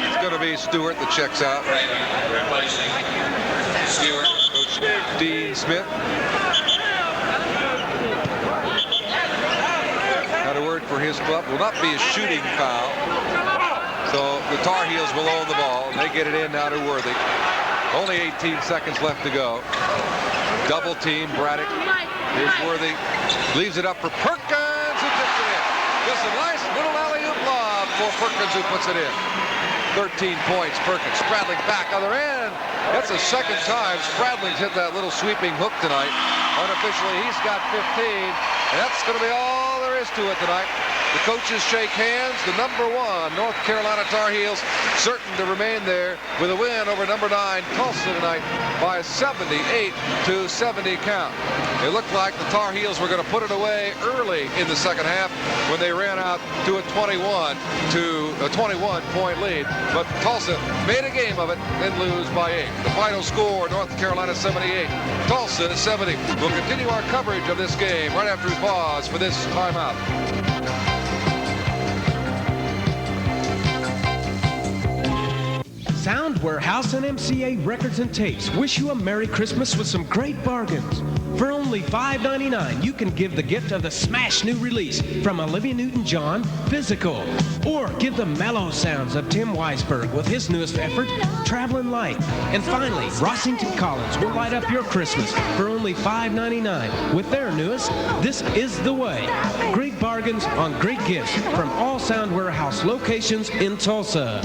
It's going to be Stewart that checks out. Replacing Stewart. Coach Dean Smith. Got a word for his club. Will not be a shooting foul. So the Tar Heels will own the ball. They get it in now to Worthy. Only 18 seconds left to go. Double team. Braddock. Here's Worthy. Leaves it up for Perkins, who puts it in. Just a nice little alley-oop lob for Perkins, who puts it in. 13 points. Perkins. Spradling back other end. That's the second time Spradling's hit that little sweeping hook tonight. Unofficially, he's got 15. And that's going to be all there is to it tonight. The coaches shake hands. The #1 North Carolina Tar Heels certain to remain there with a win over #9 Tulsa tonight by a 78-70 count. It looked like the Tar Heels were going to put it away early in the second half when they ran out to a 21-point lead. But Tulsa made a game of it and lose by 8. The final score, North Carolina 78, Tulsa 70. We'll continue our coverage of this game right after we pause for this timeout. Sound Warehouse and MCA Records and Tapes wish you a Merry Christmas with some great bargains. For only $5.99, you can give the gift of the smash new release from Olivia Newton-John, Physical. Or give the mellow sounds of Tim Weisberg with his newest effort, Traveling Light. And finally, Rossington Collins will light up your Christmas for only $5.99 with their newest, This Is the Way. Great bargains on great gifts from all Sound Warehouse locations in Tulsa.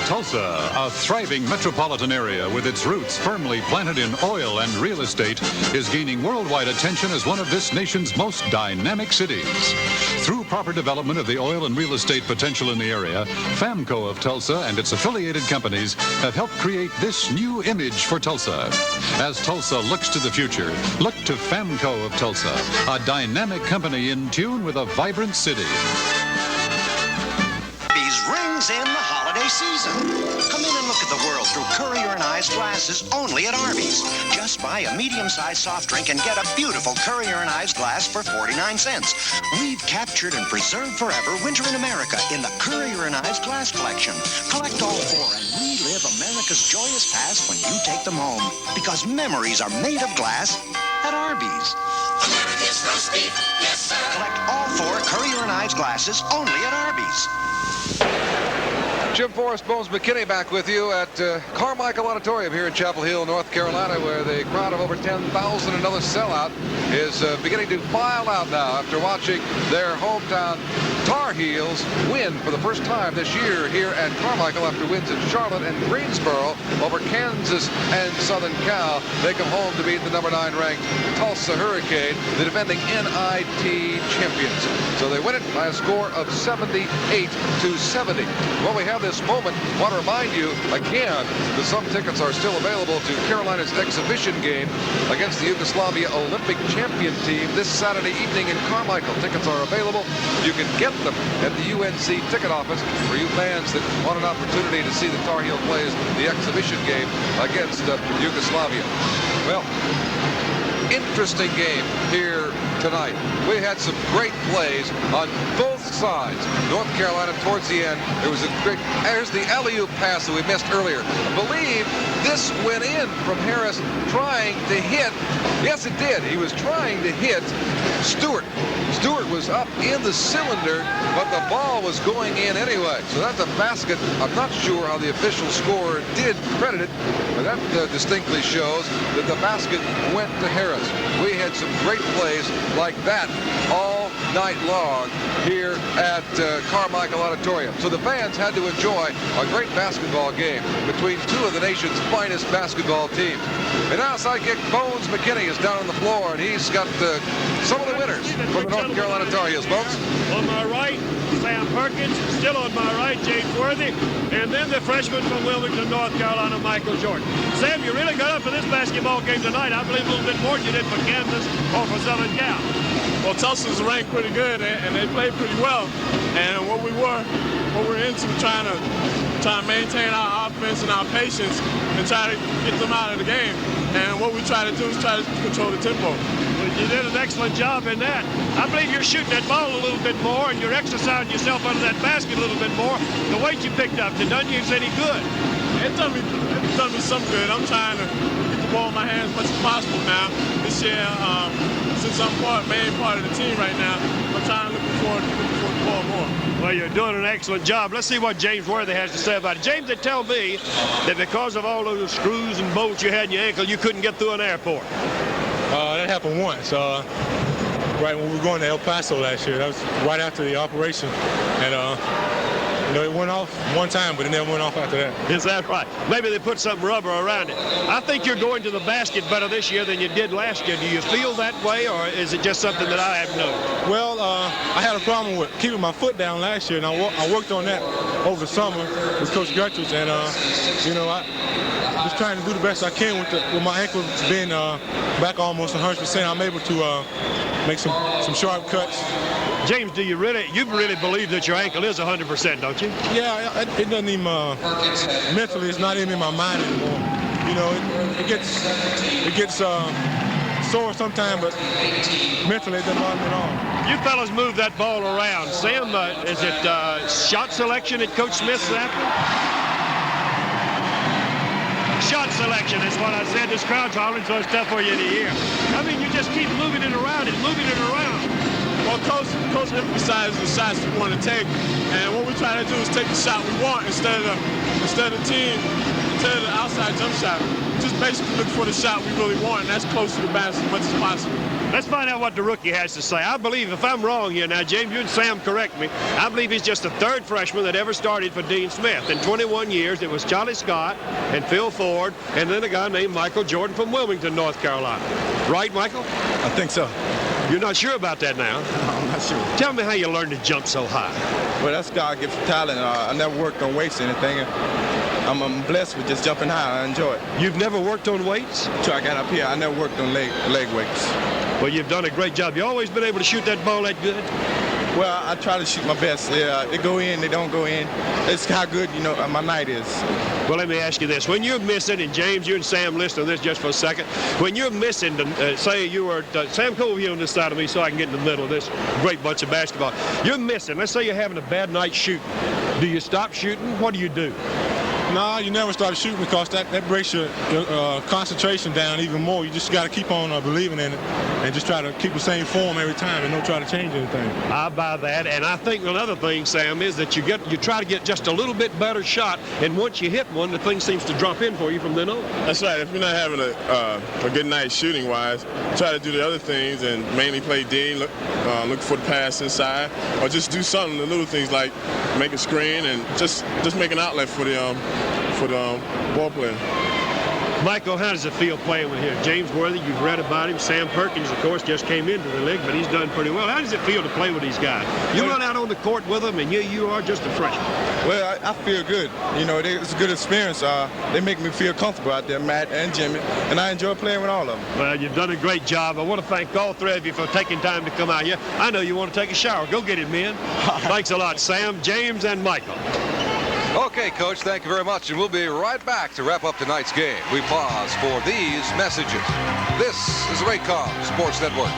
Tulsa, a thriving metropolitan area with its roots firmly planted in oil and real estate, is gaining worldwide attention as one of this nation's most dynamic cities. Through proper development of the oil and real estate potential in the area, Famco of Tulsa and its affiliated companies have helped create this new image for Tulsa. As Tulsa looks to the future, look to Famco of Tulsa, a dynamic company in tune with a vibrant city. These rings in the holiday season. Come in and look at the world through Currier & Ives glasses only at Arby's. Just buy a medium-sized soft drink and get a beautiful Currier & Ives glass for 49 cents. We've captured and preserved forever winter in America in the Currier & Ives glass collection. Collect all 4 and relive America's joyous past when you take them home. Because memories are made of glass at Arby's. America's roast beef, yes sir. Collect all 4 Currier & Ives glasses only at Arby's. Jim Forrest, Bones McKinney back with you at Carmichael Auditorium here in Chapel Hill, North Carolina, where the crowd of over 10,000, another sellout, is beginning to file out now after watching their hometown Tar Heels win for the first time this year here at Carmichael after wins at Charlotte and Greensboro over Kansas and Southern Cal. They come home to beat the #9 ranked Tulsa Hurricane, the defending NIT Champions. So they win it by a score of 78-70. Well, we have this moment. I want to remind you again that some tickets are still available to Carolina's exhibition game against the Yugoslavia Olympic champion team this Saturday evening in Carmichael. Tickets are available. You can get them at the UNC ticket office for you fans that want an opportunity to see the Tar Heel plays the exhibition game against Yugoslavia. Well, interesting game here tonight. We had some great plays on both sides. North Carolina towards the end, there was a great, there's the alley-oop pass that we missed earlier. I believe this went in from Harris trying to hit, yes it did, he was trying to hit Stewart. Stewart was up in the cylinder, but the ball was going in anyway. So that's a basket. I'm not sure how the official scorer did credit it, but that distinctly shows that the basket went to Harris. We had some great plays like that all night long here at Carmichael Auditorium. So the fans had to enjoy a great basketball game between two of the nation's finest basketball teams. And now sidekick Bones McKinney is down on the floor, and he's got some of the winners from the North Carolina Tar Heels. Bones? On my right, Sam Perkins. Still on my right, James Worthy. And then the freshman from Wilmington, North Carolina, Michael Jordan. Sam, you really got up for this basketball game tonight. I believe a little bit more than you did for Kansas or for Southern Cal. Well, Tulsa's ranked pretty good, and they played pretty well. And what we're into trying to maintain our offense and our patience and try to get them out of the game. And what we try to do is try to control the tempo. Well, you did an excellent job in that. I believe you're shooting that ball a little bit more, and you're exercising yourself under that basket a little bit more. The weight you picked up, did none of you any good? It's done me some good. I'm trying to get the ball in my hands as much as possible now. This year, since I'm main part of the team right now, I'm trying to look forward to the ball more. Well, you're doing an excellent job. Let's see what James Worthy has to say about it. James, they tell me that because of all those screws and bolts you had in your ankle, you couldn't get through an airport. That happened once. Right when we were going to El Paso last year. That was right after the operation. And, it went off one time, but it never went off after that. Is that right? Maybe they put some rubber around it. I think you're going to the basket better this year than you did last year. Do you feel that way, or is it just something that I have noticed? Well, I had a problem with keeping my foot down last year, and I worked on that over the summer with Coach Gutridge, and, I'm just trying to do the best I can with my ankle being back almost 100%. I'm able to make some sharp cuts. James, you really believe that your ankle is 100%, don't you? Yeah, it doesn't even, mentally, it's not even in my mind anymore. It gets sore sometimes, but mentally it doesn't bother me at all. You fellas move that ball around. Sam, is it shot selection at Coach Smith's after? Shot selection is what I said. This crowd's hollering, so it's tough for you to hear. I mean, you just keep moving it around and moving it around. Well, Coach emphasizes the shots we want to take, and what we try to do is take the shot we want instead of the outside jump shot. Just basically look for the shot we really want, and that's close to the basket as much as possible. Let's find out what the rookie has to say. I believe, if I'm wrong here now, James, you and Sam correct me, I believe he's just the third freshman that ever started for Dean Smith. In 21 years, it was Charlie Scott and Phil Ford, and then a guy named Michael Jordan from Wilmington, North Carolina. Right, Michael? I think so. You're not sure about that now? No, I'm not sure. Tell me how you learned to jump so high. Well, that's God-given talent. I never worked on weights or anything. I'm blessed with just jumping high. I enjoy it. You've never worked on weights? Until I got up here, I never worked on leg weights. Well, you've done a great job. You always been able to shoot that ball that good? Well, I try to shoot my best. They go in, they don't go in. It's how good, my night is. Well, let me ask you this. When you're missing, and James, you and Sam listen to this just for a second. When you're missing, say you were, Sam, come over here on this side of me so I can get in the middle of this great bunch of basketball. You're missing. Let's say you're having a bad night shooting. Do you stop shooting? What do you do? No, you never start shooting because that breaks your concentration down even more. You just got to keep on believing in it and just try to keep the same form every time and don't try to change anything. I buy that, and I think another thing, Sam, is that you try to get just a little bit better shot, and once you hit one, the thing seems to drop in for you from then on. That's right. If you're not having a good night shooting-wise, try to do the other things and mainly play D, look for the pass inside, or just do something, the little things like make a screen and just make an outlet for the ball player. Michael, how does it feel playing with here? James Worthy, you've read about him. Sam Perkins, of course, just came into the league, but he's done pretty well. How does it feel to play with these guys? You run out on the court with them, and you are just a freshman. Well, I feel good. It's a good experience. They make me feel comfortable out there, Matt and Jimmy, and I enjoy playing with all of them. Well, you've done a great job. I want to thank all three of you for taking time to come out here. I know you want to take a shower. Go get it, men. Thanks a lot, Sam, James, and Michael. Okay, Coach, thank you very much, and we'll be right back to wrap up tonight's game. We pause for these messages. This is the Raycom Sports Network.